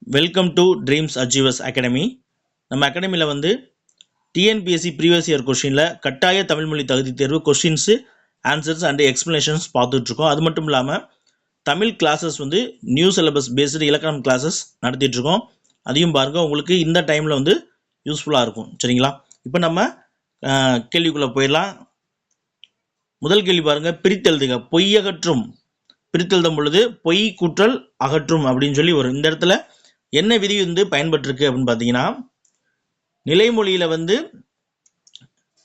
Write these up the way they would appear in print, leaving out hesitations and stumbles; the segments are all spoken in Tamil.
Welcome to dreams achievers academy. நம்ம அகாடமியில் வந்து டிஎன்பிஎஸ்சி ப்ரீவியஸ் இயர் கொஷினில் கட்டாய தமிழ்மொழி தகுதி தேர்வு கொஷின்ஸு ஆன்சர்ஸ் அண்ட் எக்ஸ்ப்ளனேஷன்ஸ் பார்த்துட்ருக்கோம். அது மட்டும் இல்லாமல் தமிழ் கிளாஸஸ் வந்து நியூ சிலபஸ் பேஸ்டு இலக்கணம் கிளாஸஸ் நடத்திட்டுருக்கோம். அதையும் பாருங்கள், உங்களுக்கு இந்த டைமில் வந்து யூஸ்ஃபுல்லாக இருக்கும். சரிங்களா? இப்போ நம்ம கேள்விக்குள்ளே போயிடலாம். முதல் கேள்வி பாருங்கள், பிரித்தெழுதுக. பொய்யகற்றும் பிரித்தெழுதும் பொழுது பொய் கூற்றல் அகற்றும் அப்படின்னு சொல்லி வரும். இந்த இடத்துல என்ன விதி வந்து பயன்பட்டிருக்கு அப்படின்னு பார்த்தீங்கன்னா, நிலைமொழியில வந்து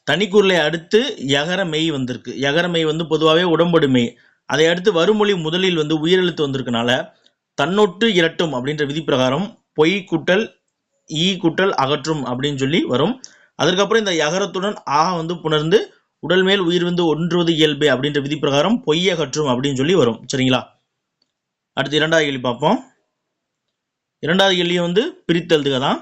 தனிக்குறளை அடுத்து யகர மெய் வந்திருக்கு. யகர மெய் வந்து பொதுவாகவே உடம்படு மெய். அதை அடுத்து வருமொழி முதலில் வந்து உயிரெழுத்து வந்திருக்கனால தன்னொட்டு இரட்டும் அப்படின்ற விதி பிரகாரம் பொய் கூட்டல் ஈ கூட்டல் அகற்றும் அப்படின்னு சொல்லி வரும். அதற்கப்புறம் இந்த யகரத்துடன் ஆ வந்து புணர்ந்து உடல் மேல் உயிர் வந்து ஒன்றுவது இயல்பே அப்படின்ற விதி பிரகாரம் பொய் அகற்றும் அப்படின்னு சொல்லி வரும். சரிங்களா? அடுத்து இரண்டாவது கேள்வி பார்ப்போம். இரண்டாவது கேள்வி வந்து பிரித்தெழுதுக தான்.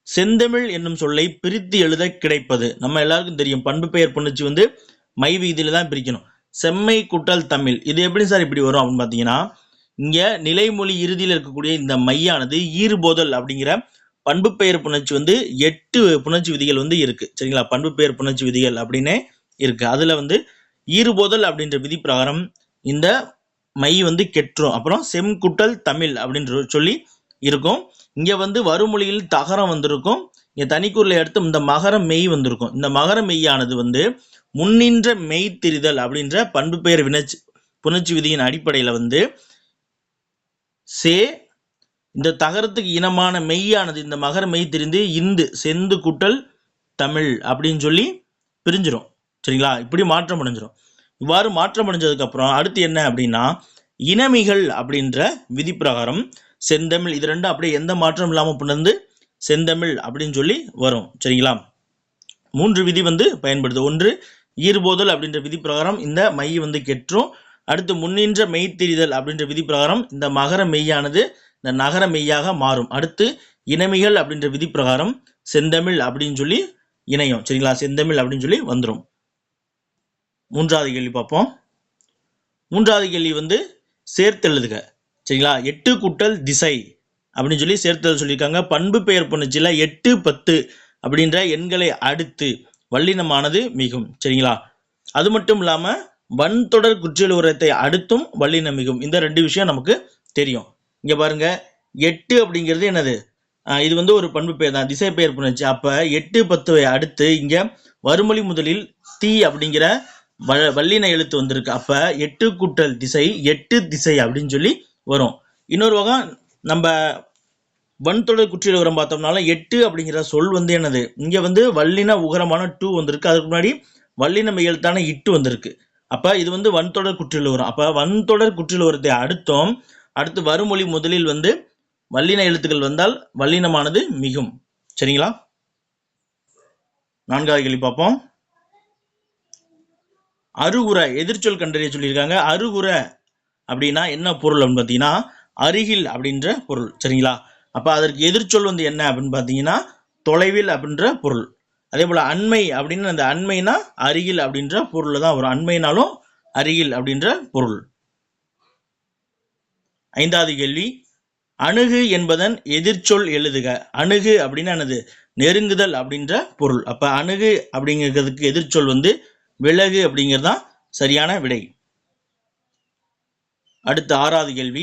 செந்தமிழ் என்னும் சொல்லை பிரித்து எழுத கிடைப்பது. நம்ம எல்லாருக்கும் தெரியும், பண்பு பெயர் புணர்ச்சி வந்து மை விதியில தான் பிரிக்கணும். செம்மை கூட்டல் தமிழ். இது எப்படி சார் இப்படி வரும் அப்படின்னு பார்த்தீங்கன்னா, இங்க நிலைமொழி இறுதியில் இருக்கக்கூடிய இந்த மையானது ஈறுபோதல் அப்படிங்கிற பண்பு பெயர் புணர்ச்சி வந்து 8 புணர்ச்சி விதிகள் வந்து இருக்கு. சரிங்களா? பண்பு பெயர் புணர்ச்சி விதிகள் அப்படின்னே இருக்கு. அதுல வந்து ஈறுபோதல் அப்படின்ற விதி பிரகாரம் இந்த மை வந்து கெற்றும். அப்புறம் செம் கூட்டல் தமிழ் அப்படின்னு சொல்லி இருக்கும். இங்க வந்து வருமொழியில் தகரம் வந்திருக்கும். இங்க தனிக்குறளை அடுத்து இந்த மகர மெய் வந்திருக்கும். இந்த மகர மெய்யானது வந்து முன்னின்ற மெய் திரிதல் அப்படின்ற பண்பு பெயர் புணர்ச்சி விதியின் அடிப்படையில வந்து சே இந்த தகரத்துக்கு இனமான மெய்யானது இந்த மகர மெய் திரிந்து இந்து செந்து கூட்டல் தமிழ் அப்படின்னு சொல்லி பிரிஞ்சிடும். சரிங்களா? இப்படி மாற்றம் அடைஞ்சிடும். இவ்வாறு மாற்றம் அடைஞ்சதுக்கு அப்புறம் அடுத்து என்ன அப்படின்னா, இனமிகள் அப்படின்ற விதி பிரகாரம் செந்தமிழ், இது ரெண்டும் அப்படியே எந்த மாற்றம் இல்லாமல் புணர்ந்து செந்தமிழ் அப்படின்னு சொல்லி வரும். சரிங்களா? 3 விதி வந்து பயன்படுது. ஒன்று ஈறுபோதல் அப்படின்ற விதி பிரகாரம் இந்த மை வந்து கெற்றும். அடுத்து முன்னின்ற மெய்த்திரிதல் அப்படின்ற விதி பிரகாரம் இந்த மகர மெய்யானது இந்த நகர மெய்யாக மாறும். அடுத்து இனமிகள் அப்படின்ற விதி பிரகாரம் செந்தமிழ் அப்படின்னு சொல்லி இணையும். சரிங்களா? செந்தமிழ் அப்படின்னு சொல்லி வந்துடும். மூன்றாவது கேள்வி பார்ப்போம். மூன்றாவது கேள்வி வந்து சேர்த்தெழுதுக. சரிங்களா? 8 கூட்டல் திசை அப்படின்னு சொல்லி சேர்த்தல் சொல்லியிருக்காங்க. பண்பு பெயர் புணர்ச்சியில 8, 10 அப்படின்ற எண்களை அடுத்து வல்லினமானது மிகும். சரிங்களா? அது மட்டும் இல்லாம வன்தொடர் குற்றியல் உரத்தை அடுத்தும் வல்லினம் மிகும். இந்த 2 விஷயம் நமக்கு தெரியும். இங்க பாருங்க, 8 அப்படிங்கிறது என்னது? இது வந்து ஒரு பண்பு பெயர் தான், திசை பெயர் புணர்ச்சி. அப்ப 8, 10 அடுத்து இங்க வருமொழி முதலில் தீ அப்படிங்கிற வல்லின எழுத்து வந்திருக்கு. அப்ப 8 கூட்டல் திசை 8 திசை அப்படின்னு சொல்லி வரும். இன்னொரு வகை நம்ம வன்தொடர் குற்றியல் உரம் பார்த்தோம்னால 8 அப்படிங்கிற சொல் வந்து என்னது, இங்க வந்து வல்லின உகரமான 2 வந்திருக்கு. அதுக்கு முன்னாடி வல்லின மெய்யெழுத்தான இட்டு வந்திருக்கு. அப்ப இது வந்து வன்தொடர் குற்றியல் உரம். அப்ப வன்தொடர் குற்றியல் உரத்தை அடுத்தும் அடுத்து வருமொழி முதலில் வந்து வல்லின எழுத்துக்கள் வந்தால் வல்லினமானது மிகும். சரிங்களா? நான்காவது கேள்வி பார்ப்போம். அருகுற எதிர்ச்சொல் கண்டறிய சொல்லியிருக்காங்க. அருகுற அப்படின்னா என்ன பொருள் அப்படின்னு பார்த்தீங்கன்னா, அருகில் அப்படின்ற பொருள். சரிங்களா? அப்ப அதற்கு எதிர்ச்சொல் வந்து என்ன அப்படின்னு பார்த்தீங்கன்னா, தொலைவில் அப்படின்ற பொருள். அதே போல அண்மை அப்படின்னு, அந்த அண்மைனா அருகில் அப்படின்ற பொருள் தான் வரும். அண்மைனாலும் அருகில் அப்படின்ற பொருள். ஐந்தாவது கேள்வி, அணுகு என்பதன் எதிர்ச்சொல் எழுதுக. அணுகு அப்படின்னா என்னது? நெருங்குதல் அப்படின்ற பொருள். அப்ப அணுகு அப்படிங்கிறதுக்கு எதிர்ச்சொல் வந்து விலகு அப்படிங்கிறதுதான் சரியான விடை. அடுத்து ஆறாவது கேள்வி,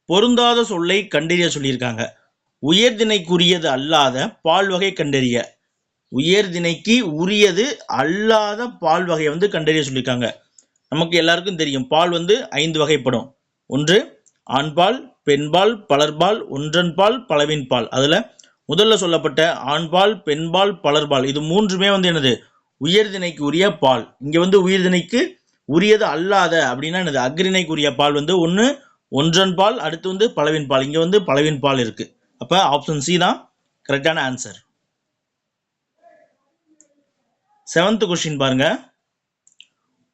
பொருந்தாத சொல்லை கண்டறிய சொல்லியிருக்காங்க. உயர்திணைக்குரியது அல்லாத பால் வகை கண்டறிய. உயர்திணைக்கு உரியது அல்லாத பால் வகையை வந்து கண்டறிய சொல்லியிருக்காங்க. நமக்கு எல்லாருக்கும் தெரியும், பால் வந்து 5 வகைப்படும். ஒன்று ஆண்பால், பெண்பால், பலர்பால், ஒன்றன்பால், பலவின் பால். அதுல முதல்ல சொல்லப்பட்ட ஆண்பால், பெண்பால், பலர்பால் இது மூன்றுமே வந்து என்னது? உயர்திணைக்கு உரிய பால். இங்க வந்து உயர்திணைக்கு உரியது அல்லாத அப்படின்னா என்னது? அக்ரிணைக்கு உரிய பால் வந்து ஒன்று ஒன்றன் பால், அடுத்து வந்து பலவின் பால். இங்க வந்து பலவின் பால் இருக்கு. அப்ப ஆப்ஷன் சி தான் கரெக்டான ஆன்சர். 7th கொஸ்டின் பாருங்க.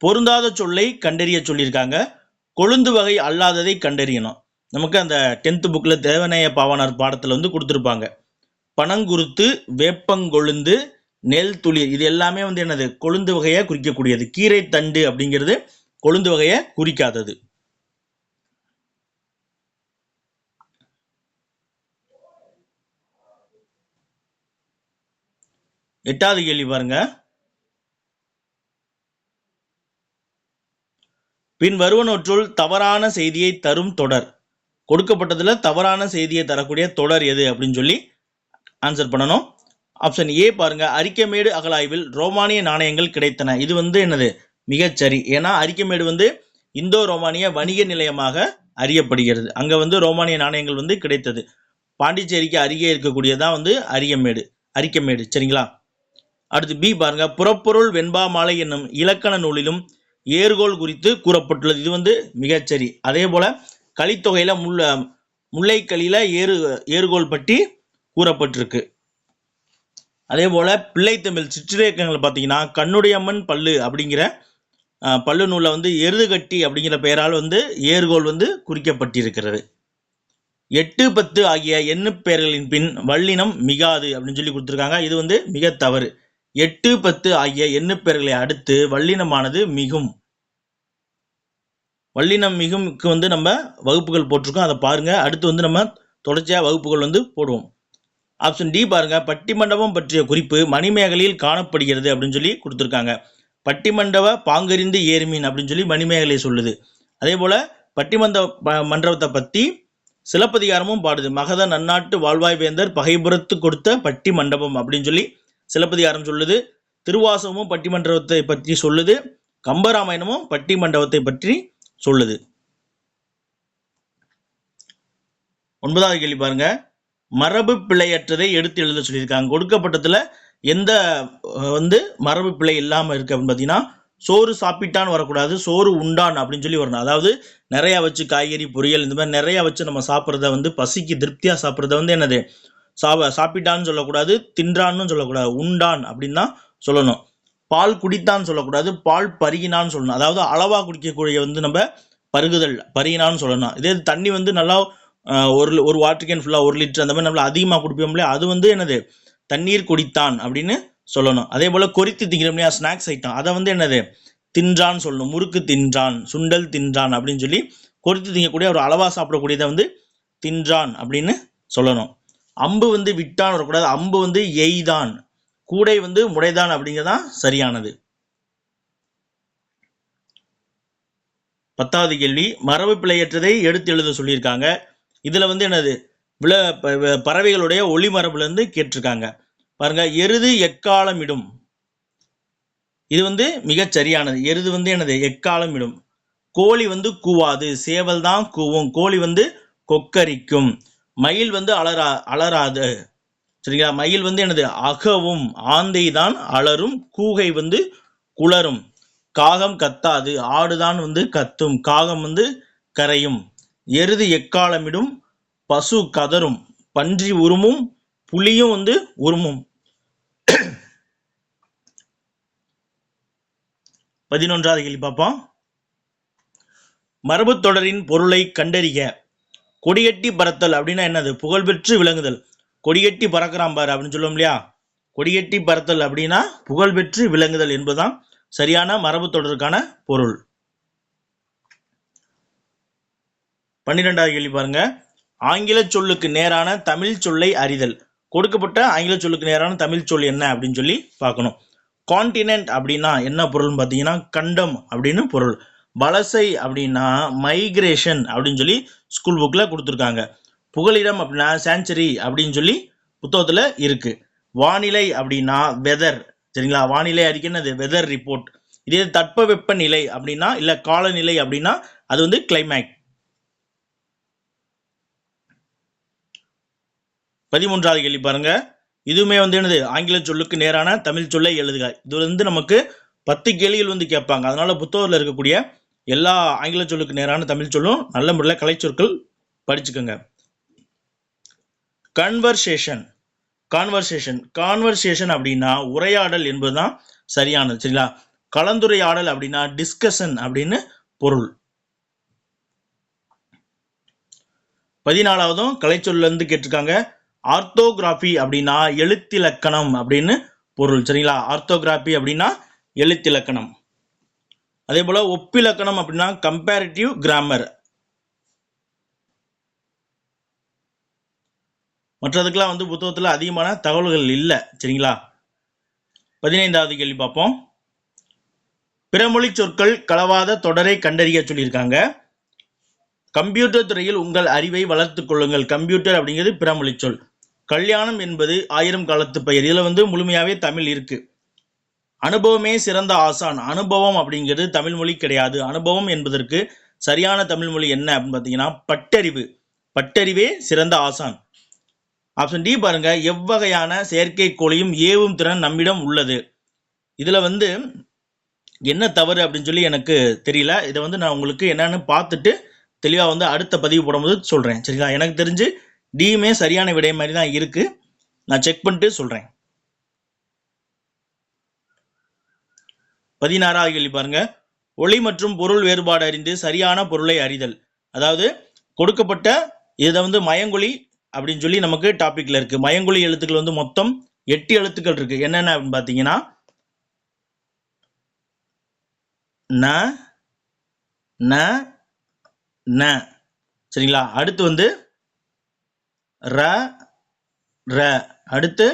பொருந்தாத சொல்லை கண்டறிய சொல்லியிருக்காங்க. கொழுந்து வகை அல்லாததை கண்டறியணும். நமக்கு அந்த 10th புக்ல தேவநேய பாவாணர் பாடத்துல வந்து கொடுத்துருப்பாங்க. பனங்குருத்து, வேப்பங்கொழுந்து, நெல் துளிர் இது எல்லாமே வந்து என்னது? கொழுந்து வகையை குறிக்கக்கூடியது. கீரை தண்டு அப்படிங்கிறது கொழுந்து வகையை குறிக்காதது. 8வது கேள்வி பாருங்க. பின் வருவனவற்றுள் தவறான செய்தியை தரும் தொடர். கொடுக்கப்பட்டதுல தவறான செய்தியை தரக்கூடிய தொடர் எது அப்படின்னு சொல்லி ஆன்சர் பண்ணணும். ஆப்ஷன் ஏ பாருங்க, அரிக்கமேடு அகழாய்வில் ரோமானிய நாணயங்கள் கிடைத்தன. இது என்னது மிகச்சரி. ஏன்னா அரிக்கமேடு இந்தோ ரோமானிய வணிக நிலையமாக அறியப்படுகிறது. அங்க ரோமானிய நாணயங்கள் கிடைத்தது. பாண்டிச்சேரிக்கு அருகே இருக்கக்கூடியதான் அரிக்கமேடு. சரிங்களா? அடுத்து பி பாருங்க, புறப்பொருள் வெண்பா மாலை என்னும் இலக்கண நூலிலும் ஏர்கோல் குறித்து கூறப்பட்டுள்ளது. இது மிகச்சரி. அதே போல கலித்தொகையில முல்லைக்கலியில ஏர்கோல் பற்றி கூறப்பட்டிருக்கு. அதே போல பிள்ளைத்தமிழ் சிற்றிலக்கியங்கள் பார்த்தீங்கன்னா கண்ணுடையம்மன் பல்லு அப்படிங்கிற பல்லு நூலில் எருதுகட்டி அப்படிங்கிற பெயரால் ஏர்கோல் குறிக்கப்பட்டிருக்கிறது. 8, 10 ஆகிய எண்ணு பெயர்களின் பின் வல்லினம் மிகாது அப்படின்னு சொல்லி கொடுத்துருக்காங்க. இது மிக தவறு. 8, 10 ஆகிய எண்ணு பெயர்களை அடுத்து வல்லினமானது மிகும். வல்லினம் மிகும்க்கு நம்ம வகுப்புகள் போட்டிருக்கோம், அதை பாருங்க. அடுத்து நம்ம தொடர்ச்சியாக வகுப்புகள் போடுவோம். ஆப்ஷன் டி பாருங்க, பட்டிமண்டபம் பற்றிய குறிப்பு மணிமேகலையில் காணப்படுகிறது அப்படின்னு சொல்லி கொடுத்துருக்காங்க. பட்டிமண்டப பாங்கறிந்து ஏர்மீன் அப்படின்னு சொல்லி மணிமேகலை சொல்லுது. அதே போல மண்டபத்தை பற்றி சிலப்பதிகாரமும் பாடுது. மகத நன்னாட்டு வாழ்வாய் வேந்தர் பகைபுறத்து கொடுத்த பட்டி மண்டபம் அப்படின்னு சொல்லி சிலப்பதிகாரம் சொல்லுது. திருவாசகமும் பட்டிமண்டபத்தை பற்றி சொல்லுது. கம்பராமாயணமும் பட்டி மண்டபத்தை பற்றி சொல்லுது. 9வது கேள்வி பாருங்க, மரபு பிழையற்றதை எடுத்து எழுத சொல்லியிருக்காங்க. கொடுக்கப்பட்டதுல எந்த மரபு பிழை இல்லாம இருக்கு அப்படின்னு பார்த்தீங்கன்னா, சோறு சாப்பிட்டான்னு வரக்கூடாது, சோறு உண்டான் அப்படின்னு சொல்லி வரணும். அதாவது நிறைய வச்சு காய்கறி பொரியல் இந்த மாதிரி நிறைய வச்சு நம்ம சாப்பிட்றத பசிக்கு திருப்தியா சாப்பிட்றத என்னது சாப்பிட்டான்னு சொல்லக்கூடாது, தின்றான்னு சொல்லக்கூடாது, உண்டான் அப்படின்னு தான் சொல்லணும். பால் குடித்தான்னு சொல்லக்கூடாது, பால் பருகினான்னு சொல்லணும். அதாவது அளவா குடிக்கக்கூடிய நம்ம பருகுதல் பருகினான்னு சொல்லணும். இதே தண்ணி நல்லா ஒரு வாட்டர் கேன் ஃபுல்லாக 1 லிட்டர் அந்த மாதிரி நம்மள அதிகமாக குடிப்போம் இல்லையா, அது என்னது தண்ணீர் குடித்தான் அப்படின்னு சொல்லணும். அதே போல் கொறித்து திங்கிறோம் இல்லையா ஸ்நாக்ஸ் ஐட்டம், அதை என்னது தின்றான்னு சொல்லணும். முறுக்கு தின்றான், சுண்டல் தின்றான் அப்படின்னு சொல்லி கொறித்து திங்கக்கூடிய ஒரு அளவாக சாப்பிடக்கூடியதை தின்றான் அப்படின்னு சொல்லணும். அம்பு விட்டான் வரக்கூடாது, அம்பு எய்தான், கூடை முடைதான் அப்படிங்கிறதான் சரியானது. 10வது கேள்வி, மரபு பிழையற்றதை எடுத்து எழுத சொல்லியிருக்காங்க. இதுல என்னது பறவைகளுடைய ஒளி மரபுல இருந்து கேட்டிருக்காங்க. பாருங்க, எருது எக்காலம் இடும். இது மிகச் சரியானது. எருது என்னது எக்காலம் இடும். கோழி கூவாது, சேவல் தான் கூவும். கோழி கொக்கரிக்கும். மயில் அலராது. சரிங்களா? மயில் என்னது அகவும். ஆந்தை தான் அலரும். கூகை குளரும். காகம் கத்தாது, ஆடுதான் கத்தும். காகம் கரையும். எருது எக்காலமிடும், பசு கதரும், பன்றி உருமும், புலியும் உருமும். 11வது கேள்வி பார்ப்போம். மரபு தொடரின் பொருளை கண்டறிய. கொடிகட்டி பறத்தல் அப்படின்னா என்னது? புகழ்பெற்று விளங்குதல். கொடிகட்டி பறக்கிறான் பாரு அப்படின்னு சொல்லுவோம் இல்லையா, கொடிகட்டி பறத்தல் அப்படின்னா புகழ்பெற்று விளங்குதல் என்பதுதான் சரியான மரபு தொடருக்கான பொருள். 12வது கேள்வி பாருங்க, ஆங்கில சொல்லுக்கு நேரான தமிழ் சொல்லை அறிதல். கொடுக்கப்பட்ட ஆங்கில சொல்லுக்கு நேரான தமிழ் சொல் என்ன அப்படின்னு சொல்லி பார்க்கணும். கான்டினென்ட் அப்படின்னா என்ன பொருள்னு பார்த்தீங்கன்னா கண்டம் அப்படின்னு பொருள். வலசை அப்படின்னா மைக்ரேஷன் அப்படின்னு சொல்லி ஸ்கூல் புக்கில் கொடுத்துருக்காங்க. புகலிடம் அப்படின்னா சான்ச்சுரி அப்படின்னு சொல்லி புத்தகத்தில் இருக்கு. வானிலை அப்படின்னா வெதர். சரிங்களா? வானிலை அறிக்கை என்னது? Weather report. இதே தட்பவெப்ப நிலை அப்படின்னா இல்லை காலநிலை அப்படின்னா அது கிளைமேட். 13வது கேள்வி பாருங்க, இதுவுமே என்னது? ஆங்கில சொல்லுக்கு நேரான தமிழ் சொல்லை எழுதுக. இது நமக்கு 10 கேள்விகள் கேட்பாங்க. அதனால புத்தகத்தில் இருக்கக்கூடிய எல்லா ஆங்கில சொல்லுக்கு நேரான தமிழ் சொல்லும் நல்ல முறையில் கலைச்சொற்கள் படிச்சுக்கோங்க. கன்வர்சேஷன். கான்வர்சேஷன் அப்படின்னா உரையாடல் என்பதுதான் சரியானது. சரிங்களா? கலந்துரையாடல் அப்படின்னா டிஸ்கஷன் அப்படின்னு பொருள். 14வதும் கலைச்சொல்ல இருந்து கேட்டிருக்காங்க. ஆர்த்தோகிராஃபி அப்படின்னா எழுத்திலக்கணம் அப்படின்னு பொருள். சரிங்களா? ஆர்த்தோகிராஃபி அப்படின்னா எழுத்திலக்கணம். அதே போல ஒப்பிலக்கணம் அப்படின்னா கம்பேரிட்டிவ் கிராமர். மற்றதுக்கெல்லாம் புத்தகத்தில் அதிகமான தகவல்கள் இல்லை. சரிங்களா? 15வது கேள்வி பார்ப்போம். பிறமொழி சொற்கள் கலவாத தொடரை கண்டறிய சொல்லியிருக்காங்க. கம்ப்யூட்டர் துறையில் உங்கள் அறிவை வளர்த்துக் கொள்ளுங்கள். கம்ப்யூட்டர் அப்படிங்கிறது பிறமொழி சொல். கல்யாணம் என்பது 1000 காலத்து பெயர். இதுல முழுமையாவே தமிழ் இருக்கு. அனுபவமே சிறந்த ஆசான். அனுபவம் அப்படிங்கிறது தமிழ் மொழி கிடையாது. அனுபவம் என்பதற்கு சரியான தமிழ் மொழி என்ன அப்படின்னு பார்த்தீங்கன்னா பட்டறிவு. பட்டறிவே சிறந்த ஆசான். ஆப்ஷன் டி பாருங்க. எவ்வகையான செயற்கைக்கோளையும் ஏவும் திறன் நம்மிடம் உள்ளது. இதுல என்ன தவறு அப்படின்னு சொல்லி எனக்கு தெரியல. இதை நான் உங்களுக்கு என்னன்னு பார்த்துட்டு தெளிவா அடுத்த பதிவு போடும்போது சொல்றேன். சரிங்களா? எனக்கு தெரிஞ்சு டியுமே சரியான விடை மாதிரி தான் இருக்கு. நான் செக் பண்ணிட்டு சொல்றேன். 16வது கேள்வி பாருங்க. ஒளி மற்றும் பொருள் வேறுபாடு அறிந்து சரியான பொருளை அறிதல். அதாவது கொடுக்கப்பட்ட இதை மயங்கொலி அப்படின்னு சொல்லி நமக்கு டாபிக்ல இருக்கு. மயங்கொலி எழுத்துக்கள் மொத்தம் 8 எழுத்துக்கள் இருக்கு. என்னென்ன அப்படின்னு பாத்தீங்கன்னா ந ந ந. சரிங்களா? அடுத்து ர ர. அடுத்து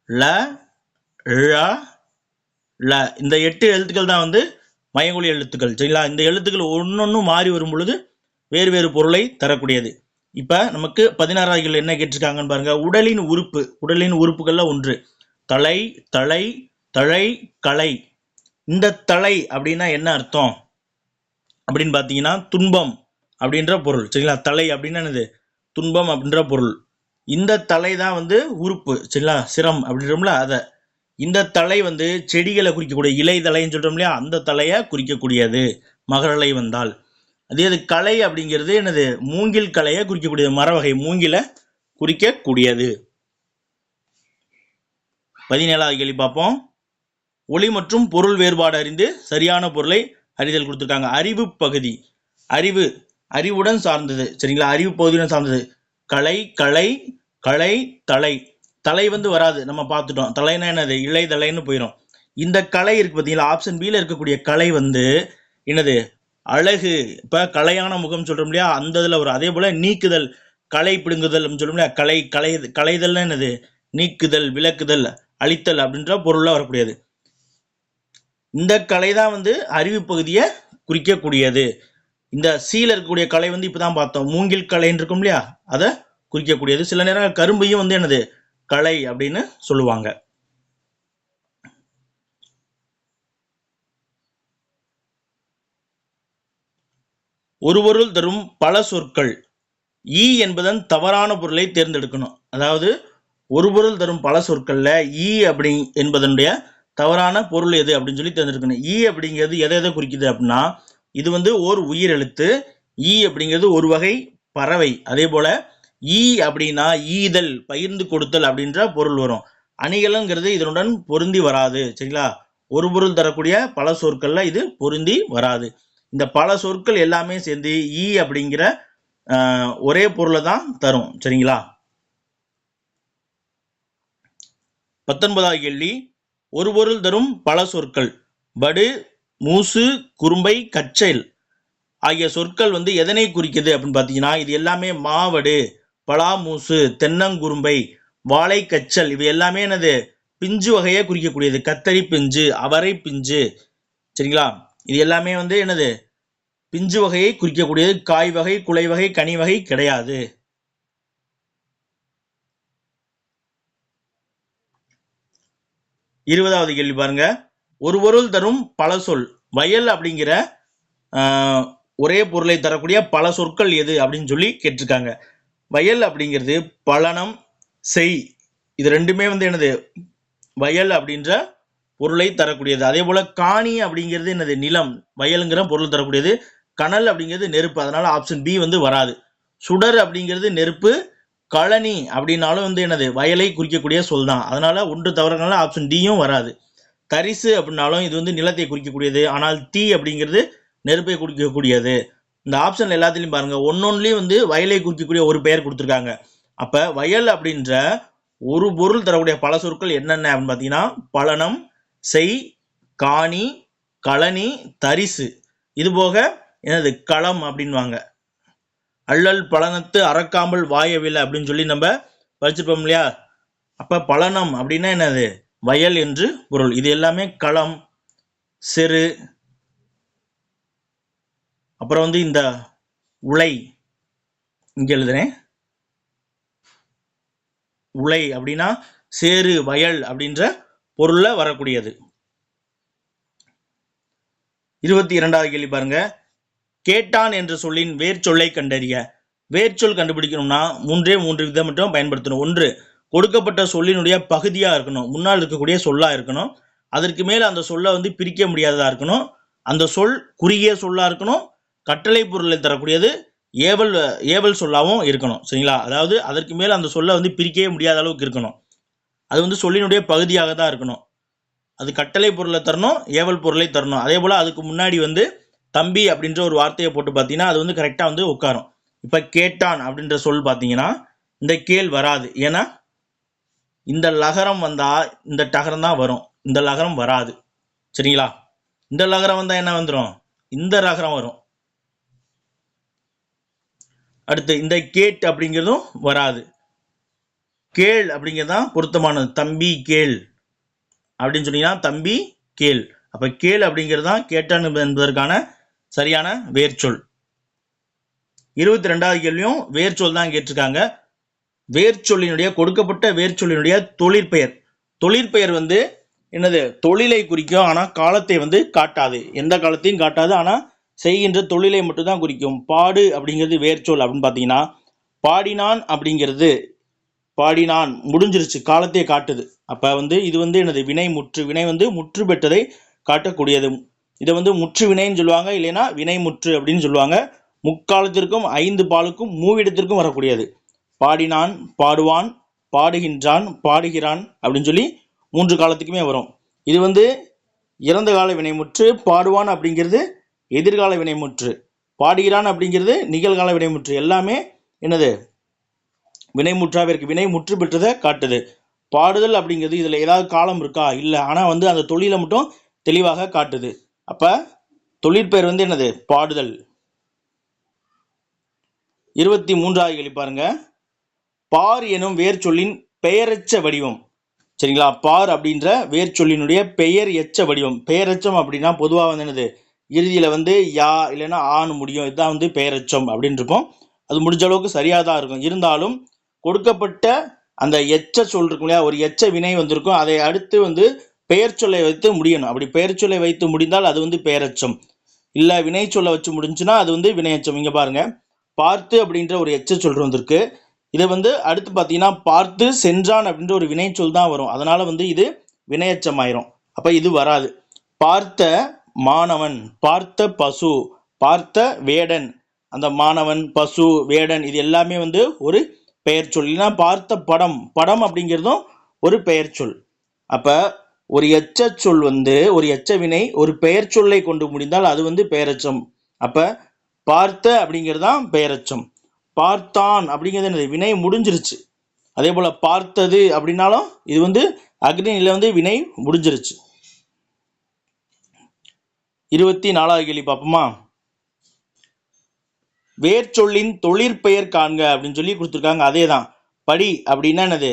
ல ழ ல. இந்த 8 எழுத்துக்கள் தான் மயங்கொலி எழுத்துக்கள். சரிங்களா? இந்த எழுத்துக்கள் ஒன்னொன்னும் மாறி வரும் பொழுது வேறு வேறு பொருளை தரக்கூடியது. இப்ப நமக்கு 16வது கேள்வி என்ன கேட்டிருக்காங்கன்னு பாருங்க. உடலின் உறுப்பு. உடலின் உறுப்புகள்ல ஒன்று தலை, தலை, தழை, களை. இந்த தலை அப்படின்னா என்ன அர்த்தம் அப்படின்னு பாத்தீங்கன்னா துன்பம் அப்படின்ற பொருள். சரிங்களா? தலை அப்படின்னா என்னது? துன்பம் அப்படின்ற பொருள். இந்த தலை தான் உறுப்பு. சரிங்களா? சிரம் அப்படின்றோம்ல அத. இந்த தலை செடிகளை குறிக்கக்கூடிய இலை தலைன்னு சொல்றோம் இல்லையா, அந்த தலையை குறிக்கக்கூடியது மகரலை வந்தால். அதே அது களை அப்படிங்கிறது என்னது? மூங்கில் கலையை குறிக்கக்கூடியது. மரவகை மூங்கில குறிக்கக்கூடியது. 17வது கேள்வி பார்ப்போம். ஒளி மற்றும் பொருள் வேறுபாடு அறிந்து சரியான பொருளை அறிதல் கொடுத்திருக்காங்க. அறிவு பகுதி. அறிவு அறிவுடன் சார்ந்தது. சரிங்களா? அறிவு பகுதியுடன் சார்ந்தது. களை, களை, களை, தலை. தலை வராது, நம்ம பார்த்துட்டோம். தலைனா என்னது? இலை தலைன்னு போயிடும். இந்த கலை இருக்கு பார்த்தீங்களா, ஆப்ஷன் பில இருக்கக்கூடிய கலை என்னது? அழகு. இப்ப கலையான முகம் சொல்றோம் இல்லையா, அந்த இதுல வரும். அதே போல நீக்குதல், களை பிடுங்குதல் சொல்றோம் இல்லையா, களைதல் என்னது? நீக்குதல், விளக்குதல், அழித்தல் அப்படின்ற பொருள்ல வரக்கூடியது. இந்த கலை தான் அறிவு பகுதியை குறிக்கக்கூடியது. இந்த சீல இருக்கக்கூடிய கலை இப்பதான் பார்த்தோம். மூங்கில் கலைன்னு இருக்கும் இல்லையா, அதை குறிக்கக்கூடியது. சில நேரம் கரும்பையும் என்னது? கலை அப்படின்னு சொல்லுவாங்க. ஒரு பொருள் தரும் பல சொற்கள். ஈ என்பதன் தவறான பொருளை தேர்ந்தெடுக்கணும். அதாவது ஒரு பொருள் தரும் பல சொற்கள்ல ஈ அப்படி என்பதனுடைய தவறான பொருள் எது அப்படின்னு சொல்லி தேர்ந்தெடுக்கணும். ஈ அப்படிங்கிறது எதை குறிக்குது அப்படின்னா, இது ஓர் உயிர் எழுத்து. ஈ அப்படிங்கிறது ஒரு வகை பறவை. அதே போல ஈ அப்படின்னா ஈதல், பகிர்ந்து கொடுத்தல் அப்படின்ற பொருள் வரும். அணிகலங்கிறது இதனுடன் பொருந்தி வராது. சரிங்களா? ஒரு பொருள் தரக்கூடிய பல சொற்கள்ல இது பொருந்தி வராது. இந்த பல சொற்கள் எல்லாமே சேர்ந்து ஈ அப்படிங்கிற ஒரே பொருளை தான் தரும். சரிங்களா? 19வது கேள்வி. ஒரு பொருள் தரும் பல சொற்கள். படு, மூசு, குறும்பை, கச்சல் ஆகிய சொற்கள் எதனை குறிக்குது அப்படின்னு பாத்தீங்கன்னா, இது எல்லாமே மாவடு, பலாமூசு, தென்னங்குறும்பை, வாழை கச்சல் இவை எல்லாமே என்னது? பிஞ்சு வகையை குறிக்கக்கூடியது. கத்தரி பிஞ்சு, அவரை பிஞ்சு. சரிங்களா? இது எல்லாமே என்னது? பிஞ்சு வகையை குறிக்கக்கூடியது. காய் வகை, குலை வகை, கனி வகை கிடையாது. 20வது கேள்வி பாருங்க. ஒரு பொருள் தரும் பல சொல். வயல் அப்படிங்கிற ஒரே பொருளை தரக்கூடிய பல சொற்கள் எது அப்படின்னு சொல்லி கேட்டிருக்காங்க. வயல் அப்படிங்கிறது பலனம், செய், இது ரெண்டுமே என்னது? வயல் அப்படின்ற பொருளை தரக்கூடியது. அதே போல காணி அப்படிங்கிறது என்னது? நிலம். வயலுங்கிற பொருள் தரக்கூடியது. கனல் அப்படிங்கிறது நெருப்பு. அதனால ஆப்ஷன் பி வராது. சுடர் அப்படிங்கிறது நெருப்பு. கழனி அப்படின்னாலும் என்னது? வயலை குறிக்கக்கூடிய சொல் தான். அதனால ஒன்று தவறுனால ஆப்ஷன் டியும் வராது. தரிசு அப்படின்னாலும் இது நிலத்தை குறிக்கக்கூடியது. ஆனால் தீ அப்படிங்கிறது நெருப்பை குறிக்கக்கூடியது. இந்த ஆப்ஷன் எல்லாத்திலையும் பாருங்க, ஒன்னொன்னுலயும் வயலை குறிக்கக்கூடிய ஒரு பெயர் கொடுத்துருக்காங்க. அப்ப வயல் அப்படின்ற ஒரு பொருள் தரக்கூடிய பல சொற்கள் என்னென்ன அப்படின்னு பாத்தீங்கன்னா, பலனம், செய், காணி, கழனி, தரிசு. இது போக என்னது? களம் அப்படின்வாங்க. அள்ளல் பலனத்து அறக்காமல் வாயவில்லை அப்படின்னு சொல்லி நம்ம படிச்சிருப்போம் இல்லையா. அப்ப பலனம் அப்படின்னா என்னது? வயல் என்று பொருள். இது எல்லாமே களம், செரு, அப்புறம் வந்து இந்த உலை, இங்க எழுதுறேன், உலை அப்படின்னா சேரு, வயல் அப்படின்ற பொருள்ல வரக்கூடியது. 22வது கேள்வி பாருங்க. கேட்டான் என்ற சொல்லின் வேர்ச்சொல்லை கண்டறிய. வேர்ச்சொல் கண்டுபிடிக்கணும்னா மூன்று விதம் மட்டும் பயன்படுத்தணும். ஒன்று, கொடுக்கப்பட்ட சொல்லினுடைய பகுதியா இருக்கணும், முன்னால் இருக்கக்கூடிய சொல்லா இருக்கணும். அதற்கு மேல அந்த சொல்லை வந்து பிரிக்க முடியாததா இருக்கணும். அந்த சொல் குறுகிய சொல்லா இருக்கணும். கட்டளை பொருளை தரக்கூடியது ஏவல் சொல்லாவும் இருக்கணும். சரிங்களா? அதாவது அதற்கு மேல அந்த சொல்லை வந்து பிரிக்கவே முடியாத அளவுக்கு இருக்கணும். அது வந்து சொல்லினுடைய பகுதியாக தான் இருக்கணும். அது கட்டளை பொருளை தரணும், ஏவல் பொருளை தரணும். அதே போல அதுக்கு முன்னாடி வந்து தம்பி அப்படின்ற ஒரு வார்த்தையை போட்டு பார்த்தீங்கன்னா அது வந்து கரெக்டாக வந்து உட்காரும். இப்போ கேட்டான் அப்படின்ற சொல் பார்த்தீங்கன்னா இந்த கேள் வராது. ஏன்னா இந்த லகரம் வந்தா இந்த டகரம் தான் வரும், இந்த லகரம் வராது. சரிங்களா? இந்த லகரம் வந்தா என்ன வந்துடும்? இந்த ரகரம் வரும். அடுத்து இந்த கேட் அப்படிங்கிறதும் வராது. கேள் அப்படிங்கிறதான் பொருத்தமானது. தம்பி கேள் அப்படின்னு சொன்னீங்கன்னா தம்பி கேள். அப்ப கேள் அப்படிங்கிறது தான் கேட்டான் என்பதற்கான சரியான வேர்ச்சொல். 22வது கேள்வியும் வேர்ச்சொல் தான் கேட்டிருக்காங்க. வேர்ச்சொல்லினுடைய கொடுக்கப்பட்ட வேர்ச்சொல்லினுடைய தொழிற்பெயர். தொழிற்பெயர் வந்து என்னது? தொழிலை குறிக்கும், ஆனா காலத்தை வந்து காட்டாது. எந்த காலத்தையும் காட்டாது, ஆனா செய்கின்ற தொழிலை மட்டும் தான் குறிக்கும். பாடு அப்படிங்கிறது வேர்ச்சொல் அப்படின்னு பார்த்தீங்கன்னா பாடினான் அப்படிங்கிறது, பாடினான் முடிஞ்சிருச்சு, காலத்தை காட்டுது. அப்ப வந்து இது வந்து என்னது? வினை முற்று. வினை வந்து முற்று பெற்றதை காட்டக்கூடியது. இதை வந்து முற்று வினைன்னு சொல்லுவாங்க, இல்லைன்னா வினை முற்று அப்படின்னு சொல்லுவாங்க. முக்காலத்திற்கும் 5 பாலுக்கும் மூவிடத்திற்கும் வரக்கூடியது. பாடினான், பாடுவான், பாடுகின்றான், பாடுகிறான் அப்படின்னு சொல்லி 3 காலத்துக்குமே வரும். இது வந்து இறந்த கால வினைமுற்று. பாடுவான் அப்படிங்கிறது எதிர்கால வினைமுற்று. பாடுகிறான் அப்படிங்கிறது நிகழ்கால வினைமுற்று. எல்லாமே என்னது? வினைமுற்றாவே இருக்கு. வினை முற்று பெற்றதை காட்டுது. பாடுதல் அப்படிங்கிறது இதுல ஏதாவது காலம் இருக்கா? இல்லை. ஆனா வந்து அந்த தொழிலை மட்டும் தெளிவாக காட்டுது. அப்ப தொழிற்பெயர் வந்து என்னது? பாடுதல். 23வது கேள்வி பாருங்க. பார் எனும் வேர்ச்சொல்லின் பெயரெச்ச வடிவம். சரிங்களா? பார் அப்படின்ற வேர்ச்சொல்லினுடைய பெயர் எச்ச வடிவம். பெயரெச்சம் அப்படின்னா பொதுவாக வந்து என்னது? இறுதியில வந்து யா இல்லைன்னா ஆன்னு முடியும். இதுதான் வந்து பெயரெச்சம் அப்படின்னு இருக்கும். அது முடிஞ்ச அளவுக்கு சரியாக தான் இருக்கும். இருந்தாலும் கொடுக்கப்பட்ட அந்த எச்ச சொல் இருக்கும் இல்லையா, ஒரு எச்ச வினை வந்திருக்கும், அதை அடுத்து வந்து பெயர் சொல்லை வைத்து முடியணும். அப்படி பெயர் சொல்லை வைத்து முடிந்தால் அது வந்து பெயரெச்சம். இல்லை வினை சொல்லை வச்சு முடிஞ்சுன்னா அது வந்து வினையச்சம். இங்கே பாருங்க, பார்த்து அப்படின்ற ஒரு எச்ச சொல் வந்திருக்கு. இதை வந்து அடுத்து பார்த்தீங்கன்னா பார்த்து சென்றான் அப்படின்ற ஒரு வினை சொல் தான் வரும். அதனால வந்து இது வினையச்சம் ஆயிரும். அப்போ இது வராது. பார்த்த மாணவன், பார்த்த பசு, பார்த்த வேடன், அந்த மாணவன், பசு, வேடன் இது எல்லாமே வந்து ஒரு பெயர் சொல். இல்லைன்னா பார்த்த படம், படம் அப்படிங்கிறதும் ஒரு பெயர் சொல். அப்ப ஒரு எச்ச சொல் வந்து ஒரு எச்ச வினை ஒரு பெயர் சொல்லை கொண்டு முடிந்தால் அது வந்து பெயரெச்சம். அப்ப பார்த்த அப்படிங்கிறது தான் பெயரெச்சம். பார்த்தான் அப்படிங்கிறது என்னது? வினை முடிஞ்சிருச்சு. அதே போல பார்த்தது அப்படின்னாலும் இது வந்து அக்னியில வந்து வினை முடிஞ்சிருச்சு. 24வது கேள்வி பார்ப்போமா? வேர்ச்சொல்லின் தொழிற்பெயர் காண்க அப்படின்னு சொல்லி கொடுத்துருக்காங்க. அதே தான். படி அப்படின்னா என்னது?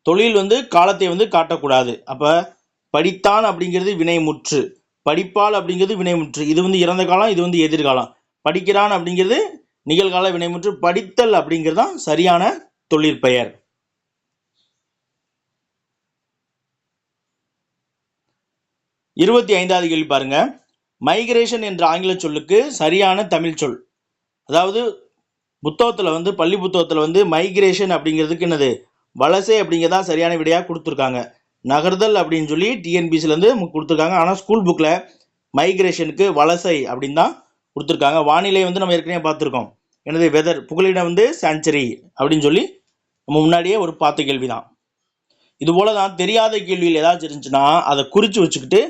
தொழில் வந்து காலத்தை வந்து காட்டக்கூடாது. அப்ப படித்தான் அப்படிங்கிறது வினைமுற்று, படிப்பால் அப்படிங்கிறது வினைமுற்று. இது வந்து இறந்த காலம், இது வந்து எதிர்காலம். படிக்கிறான் அப்படிங்கிறது நிகழ்கால வினைமுற்று. படித்தல் அப்படிங்கிறது தான் சரியான தொழிற்பெயர். 25வது கேள்வி பாருங்க. மைக்ரேஷன் என்ற ஆங்கில சொல்லுக்கு சரியான தமிழ் சொல். அதாவது புத்தகத்தில் வந்து பள்ளி புத்தகத்தில் வந்து மைக்ரேஷன் அப்படிங்கிறதுக்கு என்னது? வலசை அப்படிங்கிறதா சரியான விடையாக கொடுத்துருக்காங்க. நகர்தல் அப்படின்னு சொல்லி டிஎன்பிசிலேருந்து கொடுத்துருக்காங்க. ஆனால் ஸ்கூல் புக்கில் மைக்ரேஷனுக்கு வலசை அப்படின்னு தான் கொடுத்துருக்காங்க. வானிலை வந்து நம்ம ஏற்கனவே பார்த்துருக்கோம். என்னது? வெதர். புகலிடம் வந்து சான்ச்சுரி அப்படின்னு சொல்லி நம்ம முன்னாடியே ஒரு பார்த்த கேள்வி தான். இது போல தான் தெரியாத கேள்வியில் ஏதாச்சும் இருந்துச்சுன்னா அதை குறித்து வச்சுக்கிட்டு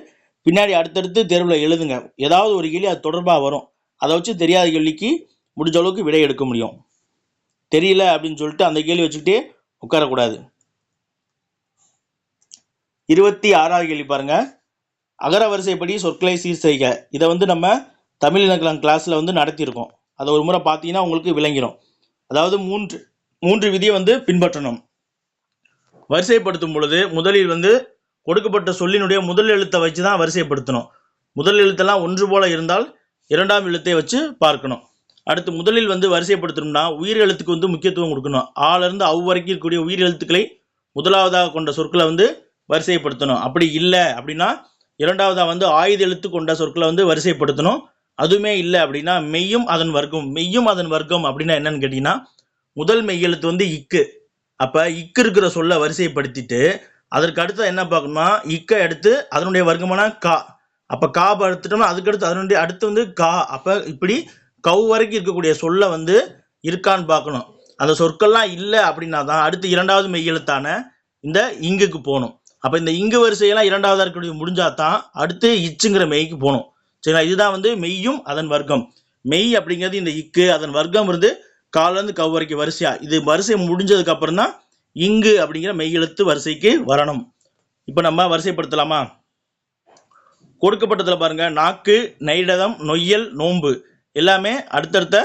பின்னாடி அடுத்தடுத்து தேர்வில் எழுதுங்க. ஏதாவது ஒரு கேள்வி அது தொடர்பாக வரும். அதை வச்சு தெரியாத கேள்விக்கு முடிஞ்ச அளவுக்கு விடை எடுக்க முடியும். தெரியல அப்படின்னு சொல்லிட்டு அந்த கேள்வி வச்சுக்கிட்டே உட்காரக்கூடாது. 26வது கேள்வி பாருங்க. அகர வரிசைப்படி சொற்களை சீர் செய்க. இதை வந்து நம்ம தமிழ் இலக்கணம் கிளாஸ்ல வந்து நடத்தியிருக்கோம். அதை ஒரு முறை பார்த்தீங்கன்னா உங்களுக்கு விளங்கிடும். அதாவது மூன்று விதியை வந்து பின்பற்றணும். வரிசைப்படுத்தும் பொழுது முதலில் வந்து கொடுக்கப்பட்ட சொல்லினுடைய முதல் எழுத்தை வச்சு தான் வரிசைப்படுத்தணும். முதல் எழுத்தெல்லாம் ஒன்று போல இருந்தால் இரண்டாம் எழுத்தை வச்சு பார்க்கணும். அடுத்து முதலில் வந்து வரிசைப்படுத்தணும்னா உயிர் எழுத்துக்கு வந்து முக்கியத்துவம் கொடுக்கணும். ஆலிருந்து அவ் வரைக்கும் இருக்கக்கூடிய உயிர் எழுத்துக்களை முதலாவதாக கொண்ட சொற்களை வந்து வரிசைப்படுத்தணும். அப்படி இல்லை அப்படின்னா இரண்டாவதாக வந்து ஆயுத எழுத்து கொண்ட சொற்களை வந்து வரிசைப்படுத்தணும். அதுவுமே இல்லை அப்படின்னா மெய்யும் அதன் வர்க்கம். மெய்யும் அதன் வர்க்கம் அப்படின்னா என்னன்னு கேட்டிங்கன்னா முதல் மெய் எழுத்து வந்து இக்கு. அப்போ இக்கு இருக்கிற சொல்லை வரிசைப்படுத்திட்டு அதற்கு அடுத்து என்ன பார்க்கணும்னா இக்கை எடுத்து அதனுடைய வர்க்கமான கா. அப்போ கா எடுத்துட்டோம்னா அதுக்கடுத்து அதனுடைய அடுத்து வந்து கா. அப்போ இப்படி கவு வரைக்கும் இருக்கக்கூடிய சொல்லை வந்து இருக்கான்னு பார்க்கணும். அந்த சொற்கள்லாம் இல்லை அப்படின்னா தான் அடுத்து இரண்டாவது மெய் எழுத்தான இந்த இங்குக்கு போகணும். அப்போ இந்த இங்கு வரிசையெல்லாம் இரண்டாவதாக இருக்கக்கூடிய முடிஞ்சால் தான் அடுத்து இச்சுங்கிற மெய்க்கு போகணும். சரிங்களா? இதுதான் வந்து மெய்யும் அதன் வர்க்கம். மெய் அப்படிங்கிறது இந்த இக்கு, அதன் வர்க்கம் இருந்து காலிலேருந்து கவு வரைக்கும் வரிசையா. இது வரிசை முடிஞ்சதுக்கு அப்புறம் தான் இங்கு அப்படிங்கிற மெய் எழுத்து வரிசைக்கு வரணும். இப்போ நம்ம வரிசைப்படுத்தலாமா? கொடுக்கப்பட்டதில் பாருங்க, நாக்கு, நைடதம், நொய்யல், நோன்பு எல்லாமே அடுத்தடுத்த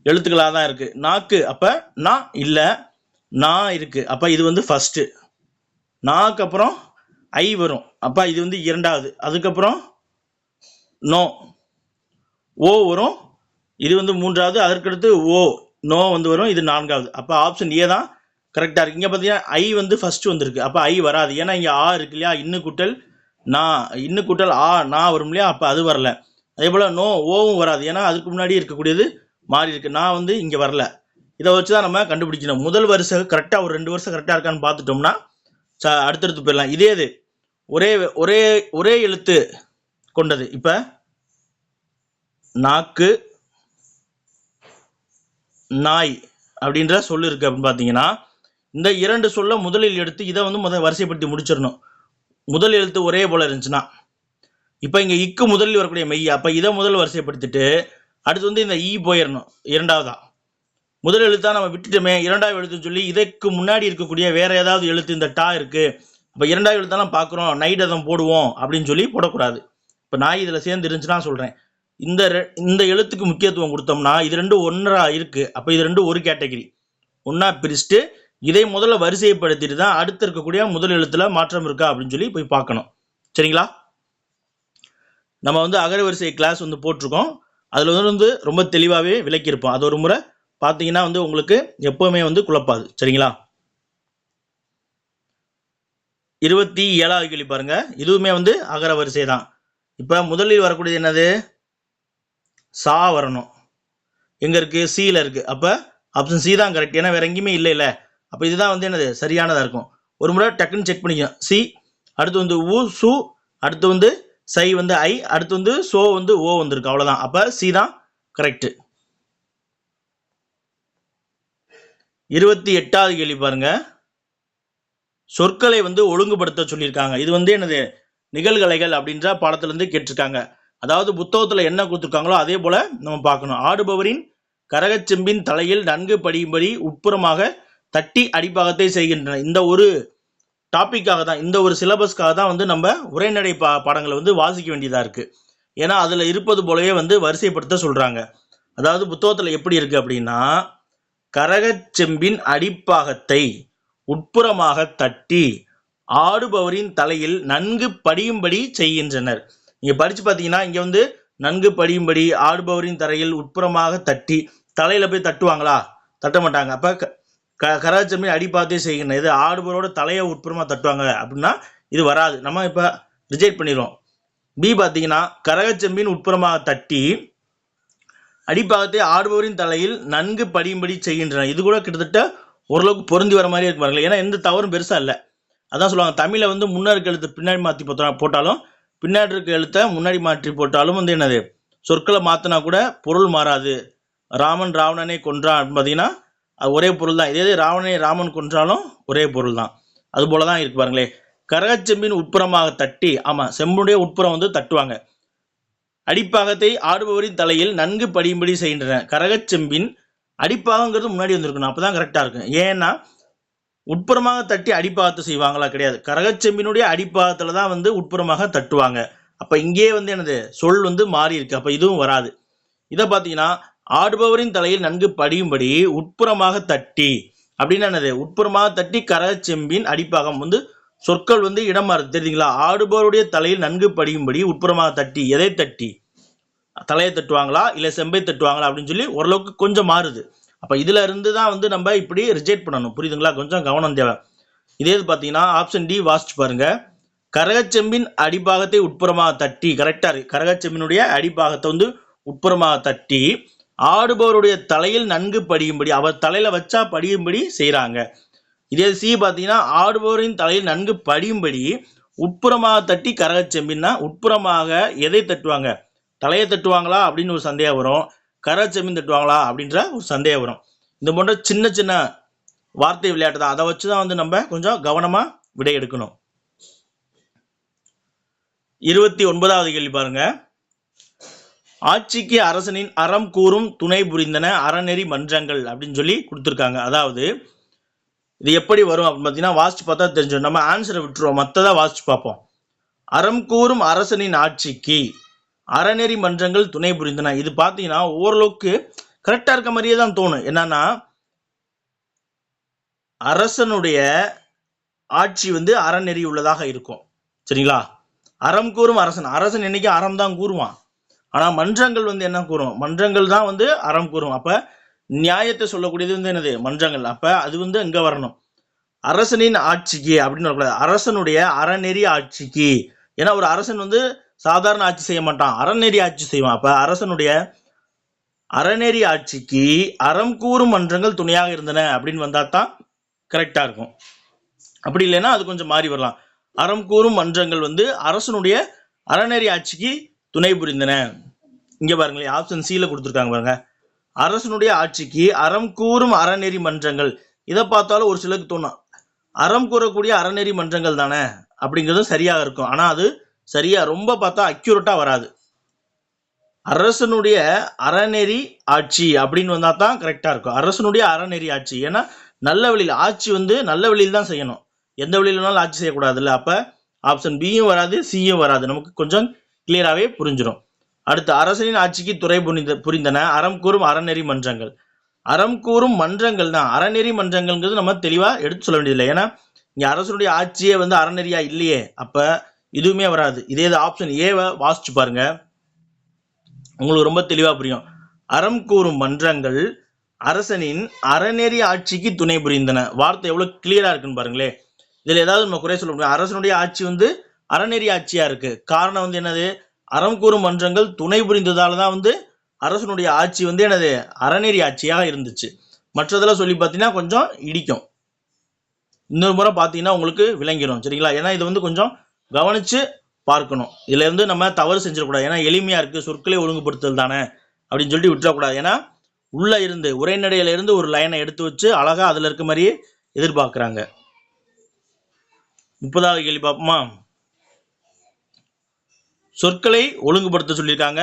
எழுத்துக்களாக தான் இருக்கு. நாக்கு அப்போ நா இல்லை, நா இருக்கு. அப்போ இது வந்து ஃபர்ஸ்ட். நாக்கு அப்புறம் ஐ வரும். அப்போ இது வந்து இரண்டாவது. அதுக்கப்புறம் நோ, ஓ வரும். இது வந்து மூன்றாவது. அதற்கடுத்து ஓ, நோ வந்து வரும். இது நான்காவது. அப்போ ஆப்ஷன் ஏ தான் கரெக்டாக இருக்குது. இங்கே பார்த்தீங்கன்னா ஐ வந்து ஃபர்ஸ்ட் வந்திருக்கு. அப்போ ஐ வராது. ஏன்னா இங்கே ஆ இருக்கு இல்லையா? இன்னு கூட்டல் நான், இன்னு கூட்டல் ஆ, நான் வரும் இல்லையா? அப்போ அது வரல. அதே போல் நோ, ஓவும் வராது. ஏன்னா அதுக்கு முன்னாடி இருக்கக்கூடியது மாறி இருக்கு. நான் வந்து இங்கே வரல. இதை வச்சு தான் நம்ம கண்டுபிடிக்கணும். முதல் வரிசை கரெக்டாக ஒரு 2 வருஷம் கரெக்டாக இருக்கான்னு பார்த்துட்டோம்னா அடுத்தடுத்து போயிடலாம். இதே இது ஒரே ஒரே ஒரே எழுத்து கொண்டது. இப்போ நாக்கு, நாய் அப்படின்ற சொல்லு இருக்கு அப்படின்னு பார்த்தீங்கன்னா இந்த இரண்டு சொல்ல முதலில் எடுத்து இதை வந்து முதல் வரிசைப்படுத்தி முடிச்சிடணும். முதல் எழுத்து ஒரே போல இருந்துச்சுன்னா இப்போ இங்கே இக்கு முதலில் வரக்கூடிய மெய். அப்போ இதை முதல் வரிசைப்படுத்திட்டு அடுத்து வந்து இந்த ஈ போயிடணும் இரண்டாவதா. முதல் எழுத்தா நம்ம விட்டுட்டோமே, இரண்டாவது எழுத்துன்னு சொல்லி இதற்கு முன்னாடி இருக்கக்கூடிய வேற ஏதாவது எழுத்து இந்த டா இருக்கு. அப்போ இரண்டாவது எழுத்தாலும் பார்க்குறோம், நைடதம் போடுவோம் அப்படின்னு சொல்லி போடக்கூடாது. இப்போ நாய் இதில் சேர்ந்து இருந்துச்சுன்னா சொல்கிறேன், இந்த எழுத்துக்கு முக்கியத்துவம் கொடுத்தோம்னா இது ரெண்டும் ஒன்றா இருக்கு. அப்போ இது ரெண்டும் ஒரு கேட்டகரி. ஒன்றா பிரிச்சுட்டு இதை முதல்ல வரிசைப்படுத்திட்டு தான் அடுத்து இருக்கக்கூடிய முதல் எழுத்துல மாற்றம் இருக்கா அப்படின்னு சொல்லி போய் பார்க்கணும். சரிங்களா? நம்ம வந்து அகர வரிசை கிளாஸ் வந்து போட்டிருக்கோம். அதில் வந்து ரொம்ப தெளிவாகவே விளக்கியிருப்போம். அது ஒரு முறை பார்த்தீங்கன்னா வந்து உங்களுக்கு எப்பவுமே வந்து குழப்பாது. சரிங்களா? 27வது கேள்வி பாருங்க. இதுவுமே வந்து அகர வரிசை தான். இப்போ முதலில் வரக்கூடியது என்னது? சா வரணும். எங்க இருக்கு? சீல இருக்கு. அப்போ ஆப்ஷன் சி தான் கரெக்ட். ஏன்னா வேற எங்கேயுமே இல்லை இல்லை. அப்போ இதுதான் வந்து என்னது சரியானதாக இருக்கும். ஒரு முறை டக்குன்னு செக் பண்ணிக்கணும். சி, அடுத்து வந்து ஊ, சு, அடுத்து வந்து சை வந்து ஐ, அடுத்து வந்து சோ வந்து ஓ வந்துருக்கு. அவ்வளோதான். அப்போ சி தான் கரெக்ட். 28வது கேள்வி பாருங்க. சொற்களை வந்து ஒழுங்குபடுத்த சொல்லியிருக்காங்க. இது வந்து என்னது நிகழ்கலைகள் அப்படின்ற பாடத்திலிருந்து கேட்டிருக்காங்க. அதாவது புத்தகத்தில் என்ன கொடுத்துருக்காங்களோ அதே போல நம்ம பார்க்கணும். ஆடுபவரின் கரகச்செம்பின் தலையில் நன்கு படியும்படி உட்புறமாக தட்டி அடிப்பாகத்தை செய்கின்றன. இந்த ஒரு டாப்பிக்காக தான், இந்த ஒரு சிலபஸ்க்காக தான் வந்து நம்ம உரைநடை பாடங்களை வந்து வாசிக்க வேண்டியதாக இருக்குது. ஏன்னா அதில் இருப்பது போலவே வந்து வரிசைப்படுத்த சொல்கிறாங்க. அதாவது புத்தகத்தில் எப்படி இருக்குது அப்படின்னா, கரகச்செம்பின் அடிப்பாகத்தை உட்புறமாக தட்டி ஆடுபவரின் தலையில் நன்கு படியும்படி செய்கின்றனர். நீங்கள் படித்து பார்த்தீங்கன்னா இங்கே வந்து நன்கு படியும்படி ஆடுபவரின் தலையில் உட்புறமாக தட்டி, தலையில் போய் தட்டுவாங்களா? தட்ட மாட்டாங்க. அப்போ கரகச்செம்பின் அடிப்பாகத்தை செய்கின்றன. இது ஆடுபவரோட தலையை உட்புறமாக தட்டுவாங்க அப்படின்னா இது வராது. நம்ம இப்போ ரிஜெக்ட் பண்ணிடுவோம். பி பார்த்தீங்கன்னா கரகச்செம்பின் உட்புறமாக தட்டி அடிப்பாகத்தை ஆடுபவரின் தலையில் நன்கு படியும்படி செய்கின்றன. இது கூட கிட்டத்தட்ட ஓரளவுக்கு பொருந்தி வர மாதிரி இருக்கு பாருங்களேன். ஏன்னா எந்த தவறும் பெருசாக இல்லை. அதான் சொல்லுவாங்க, தமிழை வந்து முன்னாடி இருக்க எழுத்து பின்னாடி மாற்றி போட்டாலும் பின்னாடி இருக்க எழுத்தை முன்னாடி மாற்றி போட்டாலும் வந்து என்னது சொற்களை மாற்றினா கூட பொருள் மாறாது. ராமன் ராவணனை கொன்றான் அப்படின்னு பார்த்தீங்கன்னா அது ஒரே பொருள் தான். இதே ராவணனை ராமன் கொன்றாலும் ஒரே பொருள் தான். அது போல தான் இருக்கு பாருங்களேன். கரகச்செம்பின் உட்புறமாக தட்டி, ஆமாம் செம்புடைய உட்புறம் வந்து தட்டுவாங்க. அடிப்பாகத்தை ஆடுபவரின் தலையில் நன்கு படியும்படி செய்கின்றன. கரகச்செம்பின் அடிப்பாகங்கிறது முன்னாடி வந்திருக்கணும். அப்போதான் கரெக்டாக இருக்கும். ஏன்னா உட்புறமாக தட்டி அடிப்பாகத்தை செய்வாங்களா? கிடையாது. கரகச்செம்பினுடைய அடிப்பாகத்தில் தான் வந்து உட்புறமாக தட்டுவாங்க. அப்போ இங்கே வந்து என்னது சொல் வந்து மாறி இருக்கு. அப்போ இதுவும் வராது. இதை பார்த்தீங்கன்னா ஆடுபவரின் தலையில் நன்கு படியும்படி உட்புறமாக தட்டி அப்படின்னா என்னது உட்புறமாக தட்டி கரகச்செம்பின் அடிப்பாகம் வந்து சொற்கள் வந்து இடம் மாறுது தெரியுங்களா? ஆடுபவருடைய தலையில் நன்கு படியும்படி உட்புறமாக தட்டி, எதை தட்டி? தலையை தட்டுவாங்களா இல்லை செம்பை தட்டுவாங்களா அப்படின்னு சொல்லி ஓரளவுக்கு கொஞ்சம் மாறுது. அப்போ இதுல இருந்து தான் வந்து நம்ம இப்படி ரிஜெக்ட் பண்ணணும். புரியுதுங்களா? கொஞ்சம் கவனம் தேவை. இதே இது பார்த்தீங்கன்னா ஆப்ஷன் டி வாசிச்சு பாருங்க. கரகச்செம்பின் அடிப்பாகத்தை உட்புறமாக தட்டி, கரெக்டா இருக்கு. கரகச்செம்பினுடைய அடிப்பாகத்தை வந்து உட்புறமாக தட்டி ஆடுபவருடைய தலையில் நன்கு படியும்படி, அவர் தலையில வச்சா படியும்படி செய்யறாங்க. இதே சி பார்த்தீங்கன்னா ஆடுபவரின் தலையில் நன்கு படியும்படி உட்புறமாக தட்டி கரகச்செம்பின்னா உட்புறமாக எதை தட்டுவாங்க? தலையை தட்டுவாங்களா அப்படின்னு ஒரு சந்தேகம் வரும். கரகச்செம்பின் தட்டுவாங்களா அப்படின்ற ஒரு சந்தேகம் வரும். இந்த போன்ற சின்ன சின்ன வார்த்தை விளையாட்டு தான். அதை வச்சுதான் வந்து நம்ம கொஞ்சம் கவனமா விடை எடுக்கணும். 29வது கேள்வி பாருங்க. ஆட்சிக்கு அரசனின் அறம் கூறும் துணை புரிந்தன அறநெறி மன்றங்கள் அப்படின்னு சொல்லி கொடுத்துருக்காங்க. அதாவது இது எப்படி வரும் அப்படின்னு பார்த்தீங்கன்னா வாசிச்சு பார்த்தா தெரிஞ்சிடும். நம்ம ஆன்சரை விட்டுருவோம், மற்றதா வாசிச்சு பார்ப்போம். அறம் கூறும் அரசனின் ஆட்சிக்கு அறநெறி மன்றங்கள் துணை புரிந்தன. இது பார்த்தீங்கன்னா ஓரளவுக்கு கரெக்டா இருக்க மாதிரியே தான் தோணும். என்னன்னா அரசனுடைய ஆட்சி வந்து அறநெறி உள்ளதாக இருக்கும். சரிங்களா? அறம் கூறும் அரசன், அரசன் என்னைக்கு அறம் தான் கூறுவான். ஆனா மன்றங்கள் வந்து என்ன கூறும்? மன்றங்கள் தான் வந்து அறம் கூறும். அப்ப நியாயத்தை சொல்லக்கூடியது வந்து என்னது? மன்றங்கள். அப்ப அது வந்து இங்க வரணும். அரசனின் ஆட்சிக்கு அப்படின்னு வரக்கூடாது, அரசனுடைய அறநெறி ஆட்சிக்கு. ஏன்னா ஒரு அரசன் வந்து சாதாரண ஆட்சி செய்ய மாட்டான், அறநெறி ஆட்சி செய்வான். அப்ப அரசனுடைய அறநெறி ஆட்சிக்கு அறம் கூறும் மன்றங்கள் துணையாக இருந்தன அப்படின்னு வந்தா தான் கரெக்டா இருக்கும். அப்படி இல்லைன்னா அது கொஞ்சம் மாறி வரலாம். அறம் கூறும் மன்றங்கள் வந்து அரசனுடைய அறநெறி ஆட்சிக்கு துணை புரிந்தன. இங்க பாருங்களேன், ஆப்ஷன் சில கொடுத்துருக்காங்க பாருங்க. அரசனுடைய ஆட்சிக்கு அறம் கூறும் அறநெறி மன்றங்கள். இதை பார்த்தாலும் ஒரு சிலருக்கு தோணும், அறம் கூறக்கூடிய அறநெறி மன்றங்கள் தானே அப்படிங்கிறதும் சரியாக இருக்கும். ஆனா அது சரியா ரொம்ப பார்த்தா அக்யூரேட்டா வராது. அரசனுடைய அறநெறி ஆட்சி அப்படின்னு வந்தா தான் கரெக்டா இருக்கும். அரசனுடைய அறநெறி ஆட்சி. ஏன்னா நல்ல வழியில் ஆட்சி வந்து நல்ல வழியில் தான் செய்யணும், எந்த வழியிலனாலும் ஆட்சி செய்யக்கூடாதுல்ல. அப்ப ஆப்ஷன் பியும் வராது, சியும் வராது. நமக்கு கொஞ்சம் கிளியராகவே புரிஞ்சிடும். அடுத்து அரசனின் ஆட்சிக்கு துறை புரிந்தன அறம் கூறும் அறநெறி மன்றங்கள். அறம் கூறும் மன்றங்கள் தான். அறநெறி மன்றங்கள்ங்கிறது நம்ம தெளிவா எடுத்து சொல்ல வேண்டியதில்லை. ஏன்னா இங்க அரசனுடைய ஆட்சியே வந்து அறநெறியா இல்லையே, அப்ப இதுவுமே வராது. இதே ஆப்ஷன் ஏவை வாசிச்சு பாருங்க, உங்களுக்கு ரொம்ப தெளிவா புரியும். அறம் கூறும் மன்றங்கள் அரசனின் அறநெறி ஆட்சிக்கு துணை புரிந்தன. வார்த்தை எவ்வளவு கிளியரா இருக்குன்னு பாருங்களே. இதுல ஏதாவது நம்ம குறை சொல்ல முடியும்? அரசனுடைய ஆட்சி வந்து அறநெறி ஆட்சியா இருக்கு. காரணம் வந்து என்னது? அறம் கூறும் மன்றங்கள் துணை புரிந்ததால தான் வந்து அரசனுடைய ஆட்சி வந்து என்னது? அறநெறி ஆட்சியாக இருந்துச்சு. மற்றதெல்லாம் சொல்லி பார்த்தீங்கன்னா கொஞ்சம் இடிக்கும். இன்னொரு முறை பார்த்தீங்கன்னா உங்களுக்கு விளங்கிடும். சரிங்களா? ஏன்னா இது வந்து கொஞ்சம் கவனிச்சு பார்க்கணும். இதுல இருந்து நம்ம தவறு செஞ்சிடக்கூடாது. ஏன்னா எளிமையா இருக்கு, சொற்களை ஒழுங்குபடுத்தல் தானே அப்படின்னு சொல்லிட்டு விட்டுறக்கூடாது. ஏன்னா உள்ள இருந்து உரைநடையில இருந்து ஒரு லைனை எடுத்து வச்சு அழகா அதுல இருக்க மாதிரியே எதிர்பார்க்கிறாங்க. 30வது கேள்வி பார்ப்போமா? சொற்களை ஒழுங்குபடுத்த சொல்லியிருக்காங்க.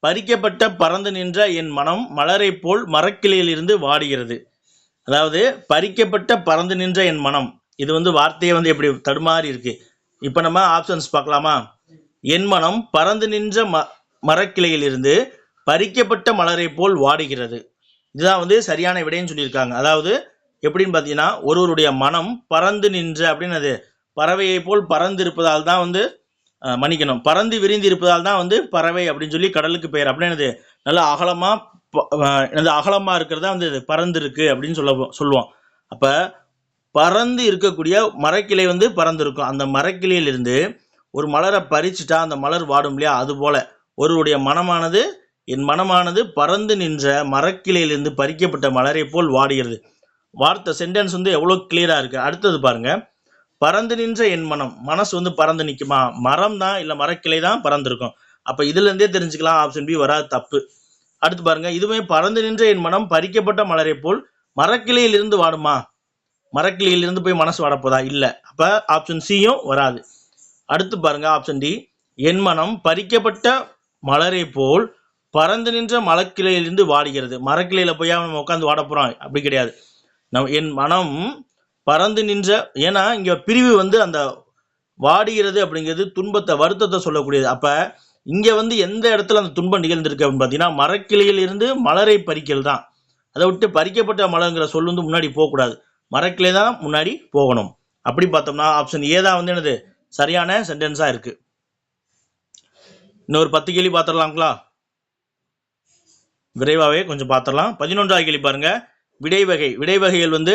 பறிக்கப்பட்ட பறந்து நின்ற என் மனம் மலரை போல் மரக்கிளையில் இருந்து வாடுகிறது. அதாவது பறிக்கப்பட்ட பறந்து நின்ற என் மனம், இது வந்து வார்த்தையை வந்து எப்படி தடுமாறி இருக்கு. இப்ப நம்ம ஆப்ஷன்ஸ் பார்க்கலாமா? என் மனம் பறந்து நின்ற மரக்கிளையில் இருந்து பறிக்கப்பட்ட மலரை போல் வாடுகிறது. இதுதான் வந்து சரியான விடைன்னு சொல்லியிருக்காங்க. அதாவது எப்படின்னு பார்த்தீங்கன்னா ஒருவருடைய மனம் பறந்து நின்ற அப்படின்னு, அது பறவையை போல் பறந்து இருப்பதால் தான் வந்து மன்னிக்கணும், பறந்து விரிந்து இருப்பதால் தான் வந்து பறவை அப்படின்னு சொல்லி கடலுக்கு பெயர். அப்படின்னு நல்லா அகலமா இருக்கிறதா வந்து பறந்து இருக்கு அப்படின்னு சொல்லுவோம். அப்ப பறந்து இருக்கக்கூடிய மரக்கிளை வந்து பறந்து இருக்கும். அந்த மரக்கிளையிலிருந்து ஒரு மலரை பறிச்சுட்டா அந்த மலர் வாடும் இல்லையா? அது போல ஒருவருடைய மனமானது, என் மனமானது பறந்து நின்ற மரக்கிளையிலிருந்து பறிக்கப்பட்ட மலரை போல் வாடுகிறது. வார்த்தை சென்டென்ஸ் வந்து எவ்வளவு கிளியரா இருக்கு. அடுத்தது பாருங்க, பறந்து நின்ற என் மனம், மனசு வந்து பறந்து நிற்குமா? மரம் தான் இல்ல மரக்கிளை தான் பறந்து இருக்கும். அப்ப இதுல இருந்தே தெரிஞ்சுக்கலாம் ஆப்ஷன் பி வராது, தப்பு. அடுத்து பாருங்க, இதுவே பறந்து நின்ற என் மனம் பறிக்கப்பட்ட மலரை போல் மரக்கிளையில் இருந்து வாடுமா? மரக்கிளையில் இருந்து போய் மனசு வாடப்போதா? இல்ல. அப்ப ஆப்ஷன் சியும் வராது. அடுத்து பாருங்க ஆப்ஷன் டி, என் மனம் பறிக்கப்பட்ட மலரை போல் பறந்து நின்ற மரக்கிளையிலிருந்து வாடுகிறது. மரக்கிளையில போய் நம்ம உட்காந்து வாட போறோம் அப்படி கிடையாது. என் மனம் பறந்து நின்ற, ஏன்னா இங்க பிரிவு வந்து அந்த வாடுகிறது அப்படிங்கிறது துன்பத்தை வருத்தத்தை சொல்லக்கூடியது. அப்ப இங்க வந்து எந்த இடத்துல அந்த துன்பம் நிகழ்ந்திருக்கு அப்படின்னு பாத்தீங்கன்னா மரக்கிளையில் இருந்து மலரை பறிக்கல் தான். அதை விட்டு பறிக்கப்பட்ட மலர்ங்கிற சொல் வந்து முன்னாடி போகக்கூடாது, மரக்கிளை தான் முன்னாடி போகணும். அப்படி பார்த்தோம்னா ஆப்ஷன் ஏ தான் வந்து என்னது சரியான சென்டென்ஸா இருக்கு. இன்னொரு 10 கேள்வி பார்த்துடலாங்களா? விரைவாகவே கொஞ்சம் பார்த்துடலாம். 11வது கேள்வி பாருங்க. விடைவகை. விடைவகைகள் வந்து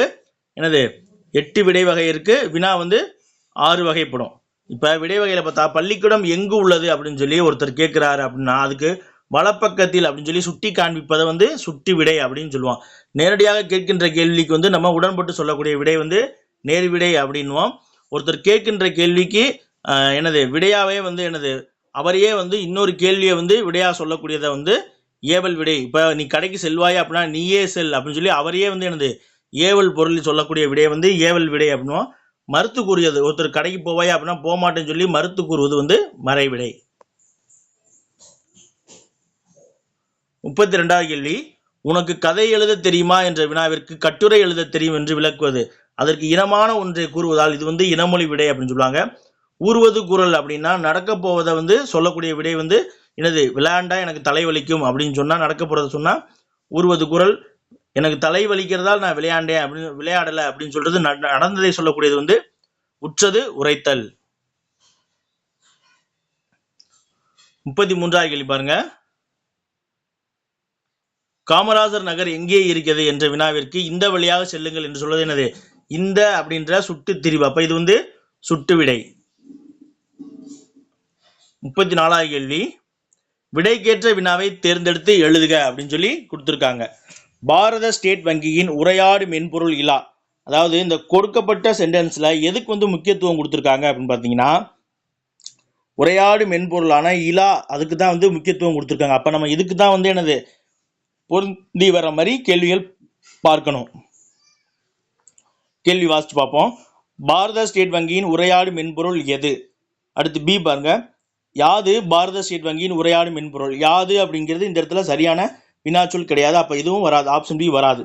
என்னது 8 விடைவகை இருக்கு. வினா வந்து 6 வகைப்படும். இப்போ விடைவகையில பார்த்தா பள்ளிக்கூடம் எங்கு உள்ளது அப்படின்னு சொல்லி ஒருத்தர் கேட்கிறாரு அப்படின்னா அதுக்கு வலப்பக்கத்தில் அப்படின்னு சொல்லி சுட்டி காண்பிப்பதை வந்து சுட்டி விடை அப்படின்னு சொல்லுவோம். நேரடியாக கேட்கின்ற கேள்விக்கு வந்து நம்ம உடன்பட்டு சொல்லக்கூடிய விடை வந்து நேர் விடை அப்படின்வோம். ஒருத்தர் கேட்கின்ற கேள்விக்கு என்னது விடையாவே வந்து என்னது அவரையே வந்து இன்னொரு கேள்வியை வந்து விடையா சொல்லக்கூடியதை வந்து ஏவல் விடை. இப்போ நீ கடைக்கு செல்வாயா அப்படின்னா நீயே செல் அப்படின்னு சொல்லி அவரையே வந்து என்னது ஏவல் பொருள் சொல்லக்கூடிய விடையை வந்து ஏவல் விடை அப்படின்னும். மறுத்து கூறியது, ஒருத்தர் கடைக்கு போவாயா அப்படின்னா போக மாட்டேன்னு சொல்லி மறுத்து கூறுவது வந்து மறைவிடை. 32வது கேள்வி. உனக்கு கதை எழுத தெரியுமா என்ற வினாவிற்கு கட்டுரை எழுத தெரியும் என்று விளக்குவது. அதற்கு இனமான ஒன்றை கூறுவதால் இது வந்து இனமொழி விடை அப்படின்னு சொல்லுவாங்க. ஊர்வது குரல் அப்படின்னா நடக்க போவதை வந்து சொல்லக்கூடிய விடை வந்து என்னது விளையாண்டா எனக்கு தலைவலிக்கும் அப்படின்னு சொன்னா நடக்க போறதை சொன்னா ஊர்வது குரல். எனக்கு தலை வலிக்கிறதால் நான் விளையாண்டேன் அப்படின்னு விளையாடலை அப்படின்னு சொல்றது நடந்ததை சொல்லக்கூடியது வந்து உற்றது உரைத்தல். 33வது கேள்வி பாருங்க. காமராஜர் நகர் எங்கே இருக்கிறது என்ற வினாவிற்கு இந்த வழியாக செல்லுங்கள் என்று சொல்வது என்னது இந்த அப்படின்ற சுட்டு திரிவு. அப்ப இது வந்து சுட்டு விடை. 34வது கேள்வி. விடைக்கேற்ற வினாவை தேர்ந்தெடுத்து எழுதுக அப்படின்னு சொல்லி கொடுத்துருக்காங்க. பாரத ஸ்டேட் வங்கியின் உரையாடு மென்பொருள் இலா. அதாவது இந்த கொடுக்கப்பட்ட சென்டென்ஸ்ல எதுக்கு வந்து முக்கியத்துவம் கொடுத்துருக்காங்க அப்படின்னு பார்த்தீங்கன்னா உரையாடு மென்பொருளான இலா அதுக்கு தான் வந்து முக்கியத்துவம் கொடுத்துருக்காங்க. அப்ப நம்ம இதுக்கு தான் வந்து என்னது பொருந்தி வர மாதிரி கேள்விகள் பார்க்கணும். கேள்வி வாசிச்சு பார்ப்போம். பாரத ஸ்டேட் வங்கியின் உரையாடு மென்பொருள் எது? அடுத்து பி பாருங்க. யாது பாரத ஸ்டேட் வங்கியின் உரையாடு மென்பொருள். யாது அப்படிங்கிறது இந்த இடத்துல சரியான வினாச்சொல் கிடையாது. அப்ப இதுவும் வராது. ஆப்ஷன் பி வராது.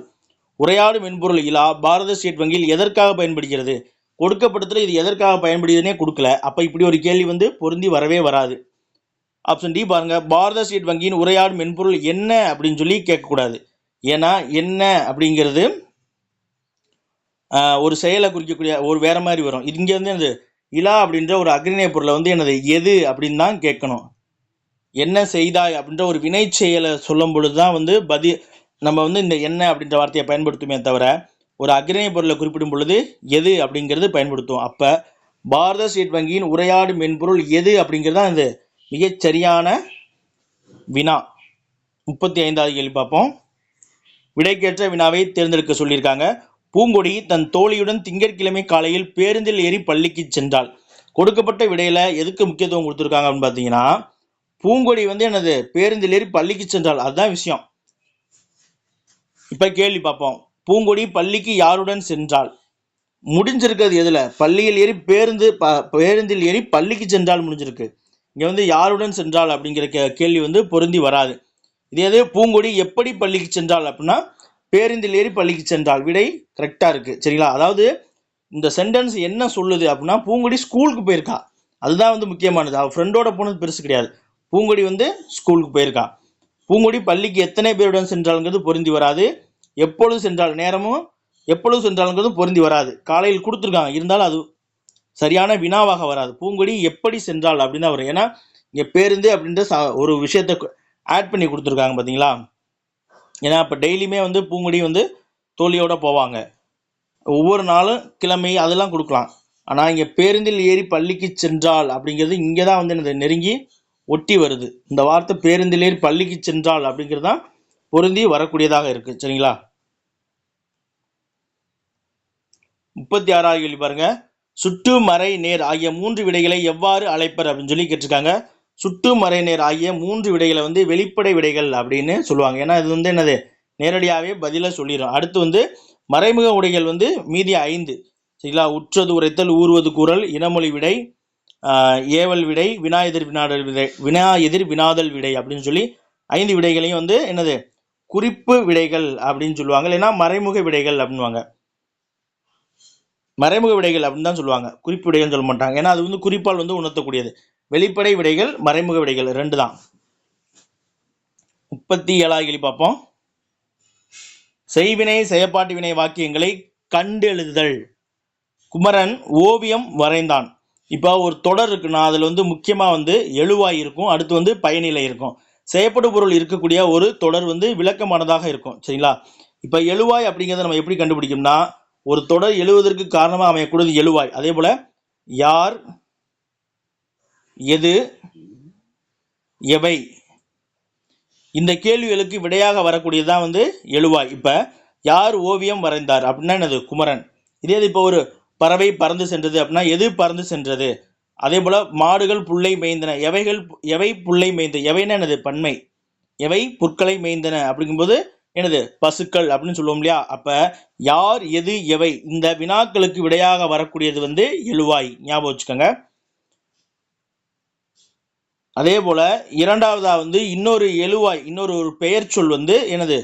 உரையாடு மென்பொருள் இலா பாரத ஸ்டேட் வங்கியில் எதற்காக பயன்படுகிறது? கொடுக்கப்பட்டதுல இது எதற்காக பயன்படுகிறதுனே கொடுக்கல. அப்ப இப்படி ஒரு கேள்வி வந்து பொருந்தி வரவே வராது. ஆப்ஷன் டி பாருங்க. பாரத ஸ்டேட் வங்கியின் உரையாடு மென்பொருள் என்ன அப்படின்னு சொல்லி கேட்கக்கூடாது. ஏன்னா என்ன அப்படிங்கிறது ஒரு செயலை குறிக்கக்கூடிய ஒரு வேற மாதிரி வரும். இங்க வந்து என்னது இலா அப்படின்ற ஒரு அக்ரிணை பொருளை வந்து என்னது எது அப்படின்னு தான் கேட்கணும். என்ன செய்தாய் அப்படின்ற ஒரு வினை செயலை சொல்லும் பொழுதுதான் வந்து நம்ம வந்து இந்த என்ன அப்படின்ற வார்த்தையை பயன்படுத்துமே தவிர ஒரு அக்ரிணை பொருளை குறிப்பிடும் பொழுது எது அப்படிங்கிறது பயன்படுத்தும். அப்ப பாரத ஸ்டேட் வங்கியின் உரையாடு மென்பொருள் எது அப்படிங்கிறது தான் இது மிகச்சரியான வினா. 35வது கேள்வி பார்ப்போம். விடைக்கேற்ற வினாவை தேர்ந்தெடுக்க சொல்லியிருக்காங்க. பூங்கொடி தன் தோழியுடன் திங்கட்கிழமை காலையில் பேருந்தில் ஏறி பள்ளிக்கு சென்றாள். கொடுக்கப்பட்ட விடையில எதுக்கு முக்கியத்துவம் கொடுத்துருக்காங்க அப்படின்னு பார்த்தீங்கன்னா பூங்கொடி வந்து என்னது பேருந்தில் ஏறி பள்ளிக்கு சென்றாள், அதுதான் விஷயம். இப்ப கேள்வி பார்ப்போம். பூங்கொடி பள்ளிக்கு யாருடன் சென்றாள்? முடிஞ்சிருக்கிறது எதுல? பள்ளியில் ஏறி பேருந்தில் ஏறி பள்ளிக்கு சென்றால் முடிஞ்சிருக்கு. இங்க வந்து யாருடன் சென்றாள் அப்படிங்கிற கேள்வி வந்து பொருந்தி வராது. இதே பூங்கொடி எப்படி பள்ளிக்கு சென்றாள் அப்படின்னா பேருந்தில் ஏறி பள்ளிக்கு சென்றாள். விடை கரெக்டா இருக்கு. சரிங்களா? அதாவது இந்த சென்டென்ஸ் என்ன சொல்லுது அப்படின்னா பூங்கொடி ஸ்கூலுக்கு போயிருக்கா, அதுதான் வந்து முக்கியமானது. அவ ஃப்ரெண்டோட போனது பெருசு கிடையாது. பூங்கொடி வந்து ஸ்கூலுக்கு போயிருக்கா. பூங்கொடி பள்ளிக்கு எத்தனை பேருடன் சென்றாள்ங்கிறது பொருந்தி வராது. எப்பொழுது சென்றால் நேரமும் எப்பொழுது சென்றாள்ங்கிறது பொருந்தி வராது. காலையில் கொடுத்துருக்காங்க, இருந்தாலும் அது சரியான வினாவாக வராது. பூங்கொடி எப்படி சென்றாள் அப்படின்னு வரும். ஏன்னா இங்க பேருந்து அப்படின்ற ஒரு விஷயத்த ஆட் பண்ணி கொடுத்துருக்காங்க பார்த்தீங்களா. ஏன்னா இப்போ டெய்லியுமே வந்து பூங்கொடி வந்து தோழியோட போவாங்க, ஒவ்வொரு நாளும் கிழமை அதெல்லாம் கொடுக்கலாம். ஆனால் இங்கே பேருந்தில் ஏறி பள்ளிக்கு சென்றாள் அப்படிங்கிறது இங்கே தான் வந்து நெருங்கி ஒட்டி வருது. இந்த வார்த்தை பேருந்தில் ஏறி பள்ளிக்கு சென்றாள் அப்படிங்கிறது தான் பொருந்தி வரக்கூடியதாக இருக்கு. சரிங்களா? 36வது கேள்வி பாருங்க. சுட்டு மறை நேர் ஆகிய 3 விடைகளை எவ்வாறு அழைப்பர் அப்படின்னு சொல்லி கேட்டிருக்காங்க. சுட்டு மறை நேர் ஆகிய 3 விடைகளை வந்து வெளிப்படை விடைகள் அப்படின்னு சொல்லுவாங்க. ஏன்னா இது வந்து என்னது நேரடியாகவே பதில சொல்லிடும். அடுத்து வந்து மறைமுக விடைகள் வந்து மீதி 5. சரிங்களா? உற்றது உரைத்தல், ஊர்வது கூறல், இனமொழி விடை, ஏவல் விடை, வினா எதிர் வினாதல் விடை அப்படின்னு சொல்லி 5 விடைகளையும் வந்து என்னது குறிப்பு விடைகள் அப்படின்னு சொல்லுவாங்க. இல்லைன்னா மறைமுக விடைகள் அப்படின்வாங்க. மறைமுக விடைகள் அப்படின்னு தான் சொல்லுவாங்க, குறிப்பு விடைகள் சொல்ல மாட்டாங்க. ஏன்னா அது வந்து குறிப்பால் வந்து உணர்த்தக்கூடியது. வெளிப்படை விடைகள் மறைமுக விடைகள் 2 தான். 37வது கேள்வி பார்ப்போம். செய்வினை செயற்பாட்டு வினை வாக்கியங்களை கண்டு எழுதுதல். குமரன் ஓவியம் வரைந்தான். இப்போ ஒரு தொடர் இருக்குன்னா அதில் வந்து முக்கியமாக வந்து எழுவாய் இருக்கும், அடுத்து வந்து பயனிலை இருக்கும். செய்யப்படும் பொருள் இருக்கக்கூடிய ஒரு தொடர் வந்து விளக்கமானதாக இருக்கும். சரிங்களா? இப்போ எழுவாய் அப்படிங்கிறத நம்ம எப்படி கண்டுபிடிக்கும்னா, ஒரு தொடர் எழுவதற்கு காரணமாக அமையக்கூடியது எழுவாய். அதே போல யார், எது, எவை, இந்த கேள்விகளுக்கு விடையாக வரக்கூடியதுதான் வந்து எழுவாய். இப்போ யார் ஓவியம் வரைந்தார் அப்படின்னா என்னது? குமரன். இதே இப்போ ஒரு பறவை பறந்து சென்றது அப்படின்னா எது பறந்து சென்றது? அதே போல மாடுகள் புல்லை மேய்ந்தன, எவை புல்லை மேய்ந்தது? எவைன்னா என்னது? பன்மை. எவை புற்களை மேய்ந்தன அப்படிங்கும்போது என்னது? பசுக்கள் அப்படின்னு சொல்லுவோம் இல்லையா? அப்ப யார், எது, எவை, இந்த வினாக்களுக்கு விடையாக வரக்கூடியது வந்து எழுவாய். ஞாபகம் வச்சுக்கோங்க. அதே போல இரண்டாவதா வந்து இன்னொரு எழுவாய், இன்னொரு ஒரு பெயர் சொல் வந்து என்னது?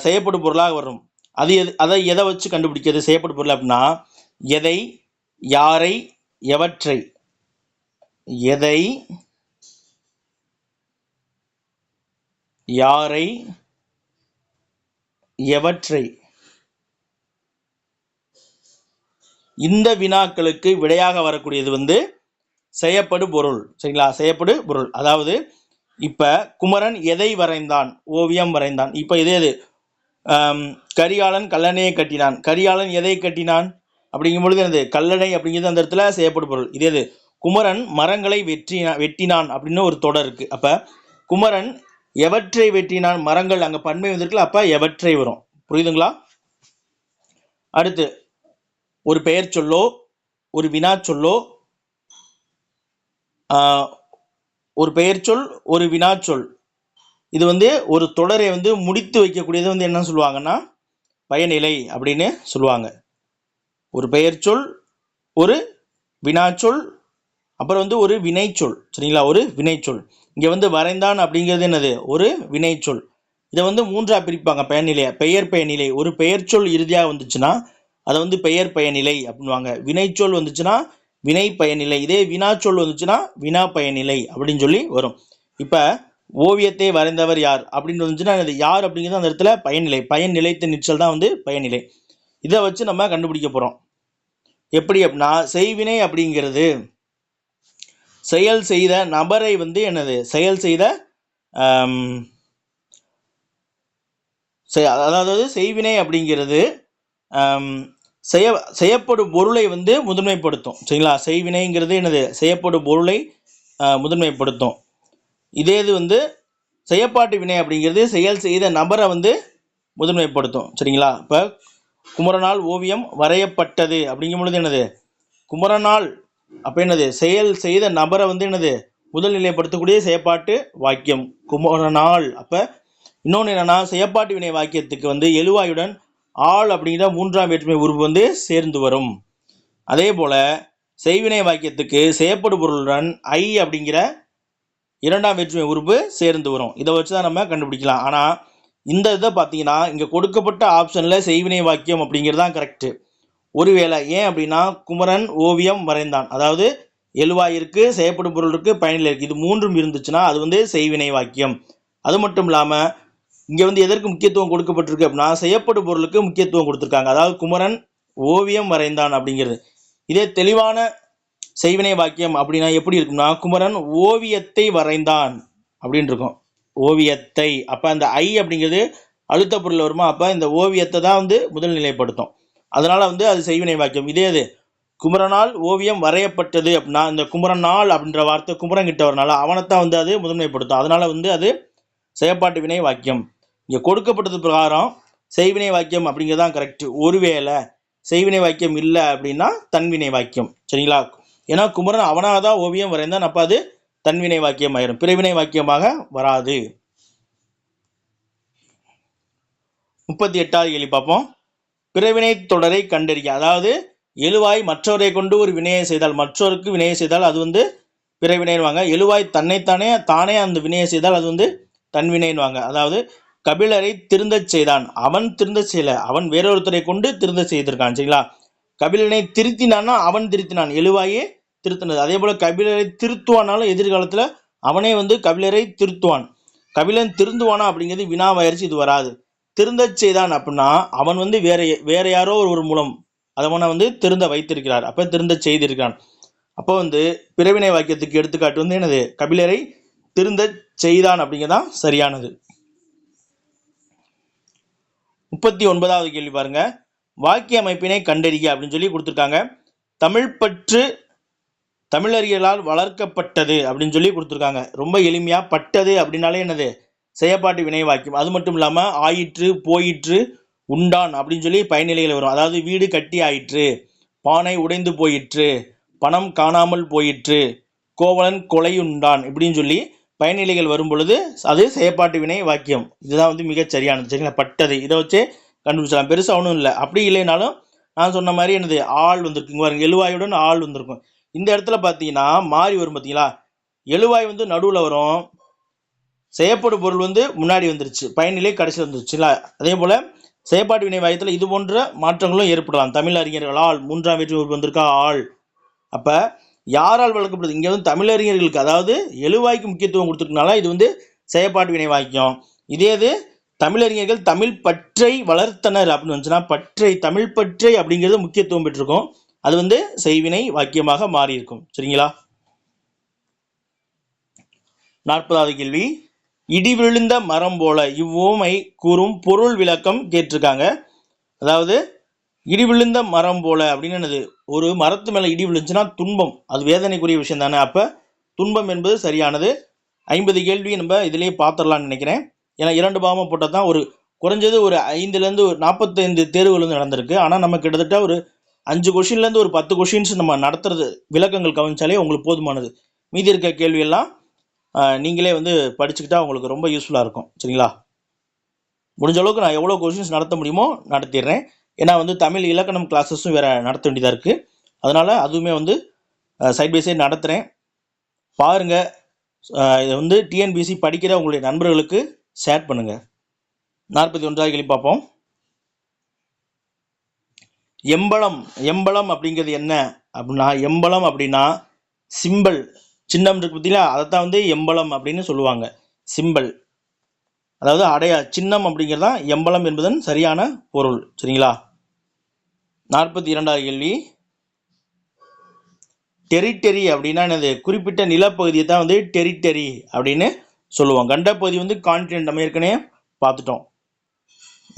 செய்யப்படும் பொருளாக வரும். அதை எதை வச்சு கண்டுபிடிக்கிறது செய்யப்படும் பொருள் அப்படின்னா, எதை, யாரை, எவற்றை. எதை, யாரை, எவற்றை, இந்த வினாக்களுக்கு விடையாக வரக்கூடியது வந்து செய்யப்படு பொருள். சரிங்களா? செய்யப்படு பொருள். அதாவது இப்ப குமரன் எதை வரைந்தான்? ஓவியம் வரைந்தான். இப்ப இதே கரிகாலன் கல்லணையை கட்டினான். கரிகாலன் எதை கட்டினான் அப்படிங்கும் பொழுது என்னது? கல்லணை அப்படிங்கிறது அந்த இடத்துல செய்யப்படும் பொருள். இதே குமரன் மரங்களை வெட்டினான் அப்படின்னு ஒரு தொடர் இருக்கு. அப்ப குமரன் எவற்றை வெட்டினான்? மரங்கள், அங்க பன்மை வந்திருக்குல்ல, அப்ப எவற்றை வரும். புரியுதுங்களா? அடுத்து ஒரு பெயர் சொல்லோ, ஒரு வினா சொல்லோ, ஒரு பெயர் சொல், ஒரு வினா சொல், இது வந்து ஒரு தொடரை வந்து முடித்து வைக்கக்கூடியது வந்து என்ன சொல்லுவாங்கன்னா பயனிலை அப்படின்னு சொல்லுவாங்க. ஒரு பெயர் சொல், ஒரு வினாச்சொல், அப்புறம் வந்து ஒரு வினைச்சொல். சரிங்களா? ஒரு வினைச்சொல். இங்க வந்து வரைந்தான் அப்படிங்கிறது என்னது? ஒரு வினைச்சொல். இதை வந்து மூன்றா பிரிப்பாங்க பயனிலைய. பெயர் பயனிலை, ஒரு பெயர் சொல் இறுதியாக வந்துச்சுன்னா அதை வந்து பெயர் பயனிலை அப்படின்வாங்க. வினைச்சொல் வந்துச்சுன்னா வினை பயனிலை. இதே வினாச்சொல் வந்துச்சுன்னா வினா பயனிலை அப்படின்னு சொல்லி வரும். இப்ப ஓவியத்தை வரைந்தவர் யார் அப்படின்னு வந்துச்சுன்னா யார் அப்படிங்கிறது அந்த இடத்துல பயனிலை. பயன் நிலைத்த நிச்சல் தான் வந்து பயனிலை. இதை வச்சு நம்ம கண்டுபிடிக்க போறோம். எப்படி அப்படின்னா, செய்வினை அப்படிங்கிறது செயல் செய்த நபரை வந்து என்னது? செயல் செய்த அதாவது செய்வினை அப்படிங்கிறது செய்யப்படும் பொருளை வந்து முதன்மைப்படுத்தும். சரிங்களா? செய்வினைங்கிறது என்னது? செய்யப்படும் பொருளை முதன்மைப்படுத்தும். இதே இது வந்து செய்யப்பாட்டு வினை அப்படிங்கிறது செயல் செய்த நபரை வந்து முதன்மைப்படுத்தும். சரிங்களா? இப்போ குமரனால் ஓவியம் வரையப்பட்டது அப்படிங்கும் பொழுது என்னது? குமரனால் அப்போ என்னது? செயல் செய்த நபரை வந்து என்னது? முதல் நிலைப்படுத்தக்கூடிய செயற்பாட்டு வாக்கியம் குமரனால். அப்போ இன்னொன்று என்னன்னா, செயற்பாட்டு வினை வாக்கியத்துக்கு வந்து எழுவாயுடன் ஆள் அப்படிங்கிற மூன்றாம் வேற்றுமை உறுப்பு வந்து சேர்ந்து வரும். அதே போல செய்வினை வாக்கியத்துக்கு செய்யப்படும் பொருளுடன் ஐ அப்படிங்கிற இரண்டாம் வேற்றுமை உறுப்பு சேர்ந்து வரும். இதை வச்சு தான் நம்ம கண்டுபிடிக்கலாம். ஆனால் இந்த இதை பார்த்தீங்கன்னா இங்கே கொடுக்கப்பட்ட ஆப்ஷனில் செய்வினை வாக்கியம் அப்படிங்கிறது தான் கரெக்டு. ஒருவேளை ஏன் அப்படின்னா, குமரன் ஓவியம் வரைந்தான், அதாவது எழுவாய் இருக்கு, செய்யப்படும் பொருள் இருக்கு, பயனிலை இருக்கு, இது மூன்றும் இருந்துச்சுன்னா அது வந்து செய்வினை வாக்கியம். அது மட்டும் இல்லாமல் இங்கே வந்து எதற்கு முக்கியத்துவம் கொடுக்கப்பட்டிருக்கு அப்படின்னா, செய்யப்படும் பொருளுக்கு முக்கியத்துவம் கொடுத்துருக்காங்க. அதாவது குமரன் ஓவியம் வரைந்தான் அப்படிங்கிறது. இதே தெளிவான செய்வினை வாக்கியம் அப்படின்னா எப்படி இருக்கும்னா, குமரன் ஓவியத்தை வரைந்தான் அப்படின்னு இருக்கும். ஓவியத்தை. அப்போ அந்த ஐ அப்படிங்கிறது அழுத்த பொருள் வருமா? அப்போ இந்த ஓவியத்தை தான் வந்து முதல் நிலைப்படுத்தும். அதனால வந்து அது செய்வினை வாக்கியம். இதே இது குமரனால் ஓவியம் வரையப்பட்டது அப்படின்னா, இந்த குமரனால் அப்படின்ற வார்த்தை குமரன் கிட்ட வரனால அவனைத்தான் வந்து அது முதன்மைப்படுத்தும். அதனால வந்து அது செயற்பாட்டு வினை வாக்கியம். இங்கே கொடுக்கப்பட்டது பிரகாரம் செய்வினை வாக்கியம் அப்படிங்கிறதான் கரெக்ட். ஒருவேளை செய்வினை வாக்கியம் இல்லை அப்படின்னா தன்வினை வாக்கியம். சரிங்களா? ஏன்னா குமரன் அவனாக தான் ஓவியம் வரைந்தான், அப்போ அது தன்வினை வாக்கியம் ஆயிரும், பிறவினை வாக்கியமாக வராது. 38வது கேள்வி பார்ப்போம். பிறவினை தொடரை கண்டறிய. அதாவது எழுவாய் மற்றவரை கொண்டு ஒரு வினையை செய்தால், மற்றவருக்கு வினையை செய்தால் அது வந்து பிறவினைவாங்க. எழுவாய் தானே அந்த வினையை செய்தால் அது வந்து தன்வினைவாங்க. அதாவது கபிலரை திருந்த செய்தான், அவன் திருந்த செய்யல, அவன் வேறொருத்தரை கொண்டு திருந்த செய்திருக்கான். சரிங்களா? கபிலனை திருத்தினான்னா அவன் திருத்தினான், எழுவாயே திருத்தினது. அதே போல கபிலரை திருத்துவானாலும் எதிர்காலத்துல அவனே வந்து கபிலரை திருத்துவான். கபிலன் திருந்துவானா அப்படிங்கிறது வினாவாயிருச்சு, இது வராது. திருந்த செய்தான் அப்படின்னா அவன் வந்து வேற யாரோ ஒரு மூலம் அதவனை வந்து திருந்த வைத்திருக்கிறார், அப்ப திருந்த செய்திருக்கிறான். அப்போ வந்து பிறவினை வாக்கியத்துக்கு எடுத்துக்காட்டு வந்து என்னது, கபிலரை திருந்த செய்தான் அப்படிங்கதான் சரியானது. 39வது கேள்வி பாருங்க. வாக்கிய அமைப்பினை கண்டறிய அப்படின்னு சொல்லி கொடுத்துருக்காங்க. தமிழ் பற்று தமிழறியலால் வளர்க்கப்பட்டது அப்படின்னு சொல்லி கொடுத்துருக்காங்க. ரொம்ப எளிமையா, பட்டது அப்படின்னாலே என்னது, செயற்பாட்டு வினை வாக்கியம். அது மட்டும் இல்லாம ஆயிற்று, போயிற்று, உண்டான் அப்படின்னு சொல்லி பயனிலைகள் வரும். அதாவது வீடு கட்டி ஆயிற்று, பானை உடைந்து போயிற்று, பணம் காணாமல் போயிற்று, கோவலன் கொலையுண்டான் இப்படின்னு சொல்லி பயனிலைகள் வரும் பொழுது அது செயற்பாட்டு வினை வாக்கியம். இதுதான் வந்து மிகச் சரியானது. சரிங்களா, பட்டது இதை வச்சு கண்டுபிடிச்சலாம், பெருசா ஒன்றும் இல்லை. அப்படி இல்லைனாலும் நான் சொன்ன மாதிரி என்னது, ஆள் வந்திருக்குங்க பாருங்க, எழுவாயுடன் ஆள் வந்திருக்கும். இந்த இடத்துல பார்த்தீங்கன்னா மாறி வரும் பார்த்தீங்களா, எழுவாய் வந்து நடுவில் வரும், செயற்படும் பொருள் வந்து முன்னாடி வந்துருச்சு, பயனிலை கடைசியில் வந்துருச்சுங்களா. அதே போல செயற்பாட்டு வினை வாக்கியத்தில் இது போன்ற மாற்றங்களும் ஏற்படலாம். தமிழ் அறிஞர்களால், மூன்றாம் வேற்று உறுப்பு வந்திருக்கா ஆள். அப்ப யாரால் வளர்க்கப்படுது, இங்க வந்து தமிழறிஞர்களுக்கு, அதாவது எழுவாய்க்கு முக்கியத்துவம் கொடுத்துருக்கனால இது வந்து செயற்பாட்டு வினை வாக்கியம். இதே இது தமிழறிஞர்கள் தமிழ் பற்றை வளர்த்தனர் அப்படின்னு வந்துச்சுன்னா, பற்றை, தமிழ் பற்றை அப்படிங்கிறது முக்கியத்துவம் பெற்றிருக்கும், அது வந்து செய்வினை வாக்கியமாக மாறி இருக்கும். சரிங்களா. 40வது கேள்வி. இடி விழுந்த மரம் போல இவ்வோமை கூறும் பொருள் விளக்கம் கேட்டிருக்காங்க. அதாவது இடி விழுந்த மரம் போல அப்படின்னு என்னது, ஒரு மரத்து மேல இடி விழுந்துச்சுன்னா துன்பம், அது வேதனைக்குரிய விஷயம் தானே. அப்ப துன்பம் என்பது சரியானது. 50 கேள்வி நம்ம இதுலயே பார்த்துடலாம்னு நினைக்கிறேன். ஏன்னா 2 பாகமாக போட்டால் தான் ஒரு குறைஞ்சது ஒரு 5லேருந்து 45 தேர்வுகள் வந்து நடந்திருக்கு. ஆனால் நம்ம கிட்டத்தட்ட ஒரு 5 கொஷின்லேருந்து ஒரு 10 கொஷின்ஸ் நம்ம நடத்துறது விளக்கங்கள் கவனிச்சாலே உங்களுக்கு போதுமானது. மீதி இருக்க கேள்வியெல்லாம் நீங்களே வந்து படிச்சுக்கிட்டா உங்களுக்கு ரொம்ப யூஸ்ஃபுல்லாக இருக்கும். சரிங்களா. முடிஞ்ச அளவுக்கு நான் எவ்வளோ கொஷின்ஸ் நடத்த முடியுமோ நடத்திடுறேன். ஏன்னா வந்து தமிழ் இலக்கணம் கிளாஸஸும் வேற நடத்த வேண்டியதாக இருக்குது. அதனால அதுவுமே வந்து சைட் பை சைட் நடத்துகிறேன், பாருங்க. இதை வந்து டிஎன்பிசி படிக்கிற உங்களுடைய நண்பர்களுக்கு ஷேர் பண்ணுங்க. 41வது கேள்வி பார்ப்போம். எம்பளம், எம்பளம் அப்படிங்கிறது என்ன அப்படின்னா, எம்பளம் அப்படின்னா சிம்பிள், சின்னம் இருக்கு பார்த்தீங்களா, அதைத்தான் வந்து எம்பளம் அப்படின்னு சொல்லுவாங்க. சிம்பிள், அதாவது அடையா சின்னம் அப்படிங்கிறது தான் எம்பளம் என்பதன் சரியான பொருள். சரிங்களா. 42வது கேள்வி. டெரிட்டரி அப்படின்னா என்னது, குறிப்பிட்ட நிலப்பகுதியை தான் வந்து டெரிட்டரி அப்படின்னு சொல்லுவோம். கண்டப்பகுதி வந்து கான்டினென்ட், நம்ம ஏற்கனவே பார்த்துட்டோம்.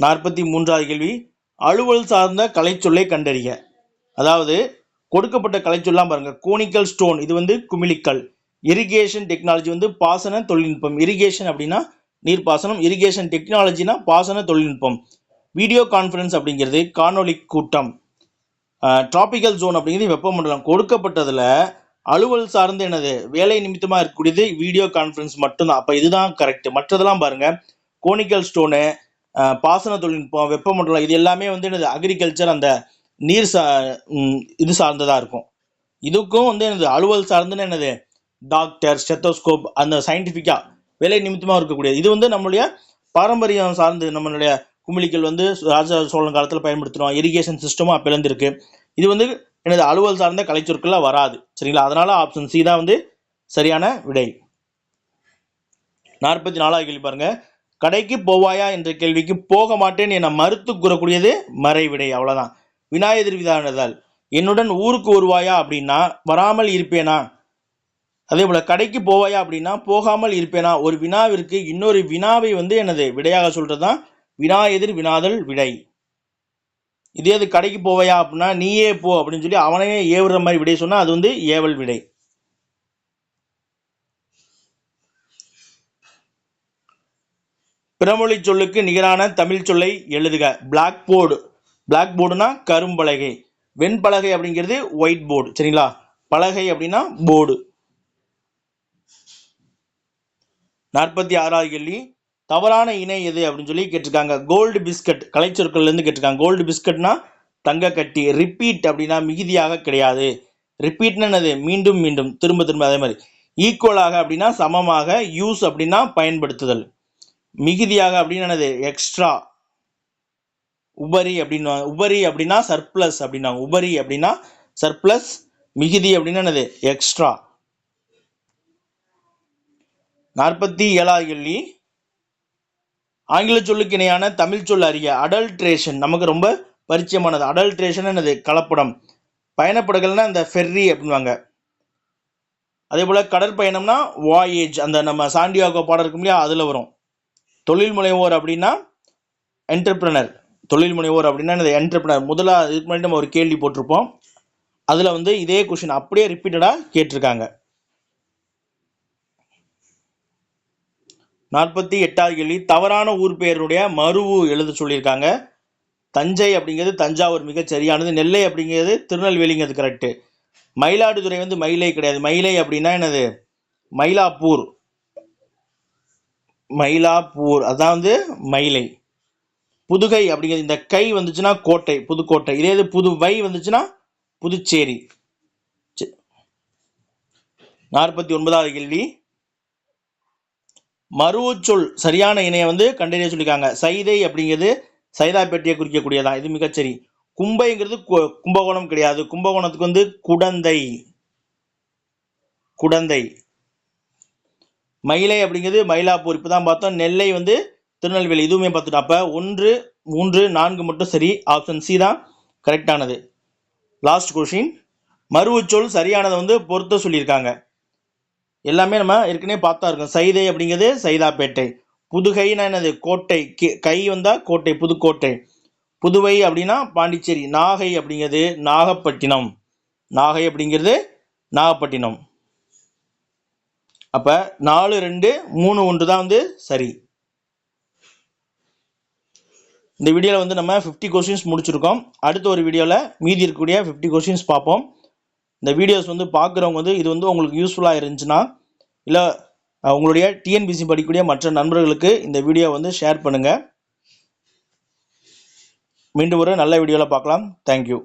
43வது கேள்வி. அலுவல் சார்ந்த கலைச்சொல்லை கண்டறிய. அதாவது கொடுக்கப்பட்ட கலைச்சொல்லாம் பாருங்க. கோனிக்கல் ஸ்டோன் இது வந்து குமிழிக்கல். இரிகேஷன் டெக்னாலஜி வந்து பாசன தொழில்நுட்பம். இரிகேஷன் அப்படின்னா நீர்ப்பாசனம், இரிகேஷன் டெக்னாலஜினா பாசன தொழில்நுட்பம். வீடியோ கான்ஃபரன்ஸ் அப்படிங்கிறது காணொலி கூட்டம். டிராபிக்கல் ஜோன் அப்படிங்கிறது வெப்பமண்டலம். கொடுக்கப்பட்டதுல அலுவல் சார்ந்து என்னது, வேலை நிமித்தமாக இருக்கக்கூடியது வீடியோ கான்ஃபரன்ஸ் மட்டும்தான். அப்போ இதுதான் கரெக்ட். மற்றதெல்லாம் பாருங்க, கோனிக்கல் ஸ்டோனு, பாசன தொழில்நுட்பம், வெப்பமண்டலம், இது எல்லாமே வந்து என்னது அக்ரிகல்ச்சர், அந்த நீர் இது சார்ந்ததாக இருக்கும். இதுக்கும் வந்து என்னது அலுவல் சார்ந்துன்னு என்னது டாக்டர், ஸ்டெத்தோஸ்கோப், அந்த சயின்டிஃபிக்காக வேலை நிமித்தமாக இருக்கக்கூடியது. இது வந்து நம்மளுடைய பாரம்பரியம் சார்ந்து, நம்மளுடைய குமிழிக்கல் வந்து ராஜ சோழன் காலத்தில் பயன்படுத்துகிறோம். இரிகேஷன் சிஸ்டமும் அப்போலேருந்து இருக்கு. இது வந்து எனது அலுவல் சார்ந்த கலைச்சொற்கள்லாம் வராது. சரிங்களா. அதனால ஆப்ஷன் சி தான் வந்து சரியான விடை. 44வது கேள்வி பாருங்க. கடைக்கு போவாயா என்ற கேள்விக்கு போக மாட்டேன் என மறுத்து கூறக்கூடியது மறைவிடை. அவ்வளவுதான். வினாயெதிர் வினாதல். என்னுடன் ஊருக்கு வருவாயா அப்படின்னா வராமல் இருப்பேனா. அதே போல கடைக்கு போவாயா அப்படின்னா போகாமல் இருப்பேனா. ஒரு வினாவிற்கு இன்னொரு வினாவை வந்து எனது விடையாக சொல்றதுதான் வினாயெதிர் வினாதல் விடை. இதே அது கடைக்கு போவையா அப்படின்னா நீயே போ அப்படின்னு சொல்லி அவனையே ஏவுற மாதிரி விடை சொன்னா அது வந்து ஏவல் விடை. பிறமொழி சொல்லுக்கு நிகரான தமிழ் சொல்லை எழுதுக. பிளாக் போர்டு, பிளாக் போர்டுனா கரும்பலகை. வெண்பலகை அப்படிங்கிறது ஒயிட் போர்டு. சரிங்களா. பலகை அப்படின்னா போர்டு. 46வது கேள்வி. தவறான இணை எது அப்படின்னு சொல்லி கேட்டிருக்காங்க. கோல்டு பிஸ்கட், கலைச்சொற்கள்ல இருந்து கேட்டிருக்காங்க. கோல்டு பிஸ்கட்னா தங்க கட்டி. ரிப்பீட் அப்படின்னா மிகுதியாக கிடையாது. ரிப்பீட்னா என்னது, மீண்டும் மீண்டும், திரும்ப திரும்ப. அதே மாதிரி ஈக்குவலாக அப்படின்னா சமமாக. யூஸ் அப்படின்னா பயன்படுத்துதல். மிகுதியாக அப்படின்னு என்னது, எக்ஸ்ட்ரா. உபரி அப்படின்னா, உபரி அப்படின்னா சர்ப்ளஸ் அப்படின்னா, உபரி அப்படின்னா சர்ப்ளஸ். மிகுதி அப்படின்னா என்னது, எக்ஸ்ட்ரா. 47வது கேள்வி. ஆங்கில சொல்லுக்கு இணையான தமிழ் சொல் அறிய. அடல்ட்ரேஷன் நமக்கு ரொம்ப பரிச்சயமானது. அடல்ட்ரேஷன் என்னது, கலப்படம். பயணப்படகுகள்னா இந்த ஃபெர்ரி அப்படின்வாங்க. அதே போல் கடற்பயணம்னா வாயேஜ், அந்த நம்ம சாண்டியாகோ பாடம் இருக்கும் இல்லையா, அதில் வரும். தொழில் முனைவோர் அப்படின்னா என்டர்பிரனர். தொழில் முனைவோர் அப்படின்னா இந்த என்டர்பிரனர். முதல்ல இதுக்கு முன்னாடி நம்ம ஒரு கேள்வி போட்டிருப்போம், அதில் வந்து இதே கொஷின் அப்படியே ரிப்பீட்டடாக கேட்டிருக்காங்க. 48வது கேள்வி, தவறான ஊர் பெயருடைய மருவு எழுத சொல்லியிருக்காங்க. தஞ்சை அப்படிங்கிறது தஞ்சாவூர், மிகச் சரியானது. நெல்லை அப்படிங்கிறது திருநெல்வேலிங்கிறது கரெக்டு. மயிலாடுதுறை வந்து மயிலை கிடையாது. மயிலை அப்படின்னா என்னது, மயிலாப்பூர். மயிலாப்பூர் அதான் வந்து மயிலை. புதுகை அப்படிங்கிறது இந்த கை வந்துச்சுன்னா கோட்டை, புதுக்கோட்டை. இதே இது புதுவை வந்துச்சுன்னா புதுச்சேரி. 49வது கேள்வி, மருவச்சொல் சரியான இணையை வந்து கண்டறிய சொல்லியிருக்காங்க. சைதை அப்படிங்கிறது சைதாப்பேட்டையை குறிக்கக்கூடியதான், இது மிகச்சரி. கும்பைங்கிறது கும்பகோணம் கிடையாது. கும்பகோணத்துக்கு வந்து குடந்தை. குடந்தை. மயிலை அப்படிங்கிறது மயிலாப்பூர், இப்போதான் பார்த்தோம். நெல்லை வந்து திருநெல்வேலி, இதுவுமே பார்த்துட்டோம். அப்போ 1, 3, 4 மட்டும் சரி. ஆப்ஷன் சி தான் கரெக்டானது. லாஸ்ட் கொஷின், மருவச்சொல் சரியானதை வந்து பொறுத்த சொல்லியிருக்காங்க. எல்லாமே நம்ம ஏற்கனவே பார்த்தா இருக்கோம். சைதை அப்படிங்கிறது சைதாப்பேட்டை. புதுகைனா என்னது, கோட்டை. கை வந்தால் கோட்டை, புதுக்கோட்டை. புதுவை அப்படின்னா பாண்டிச்சேரி. நாகை அப்படிங்கிறது நாகப்பட்டினம். நாகை அப்படிங்கிறது நாகப்பட்டினம். அப்போ 4, 2, 3, 1 தான் வந்து சரி. இந்த வீடியோவில் வந்து நம்ம 50 கொஸ்டின்ஸ் முடிச்சிருக்கோம். அடுத்த ஒரு வீடியோவில் மீதி இருக்கக்கூடிய 50 கொஸ்டின்ஸ் பார்ப்போம். இந்த வீடியோஸ் வந்து பார்க்குறவங்க வந்து இது வந்து உங்களுக்கு யூஸ்ஃபுல்லாக இருந்துச்சுன்னா, இல்லை உங்களுடைய டிஎன்பிசி படிக்கக்கூடிய மற்ற நண்பர்களுக்கு இந்த வீடியோ வந்து ஷேர் பண்ணுங்கள். மீண்டும் ஒரு நல்ல வீடியோவில் பார்க்கலாம். தேங்க்யூ.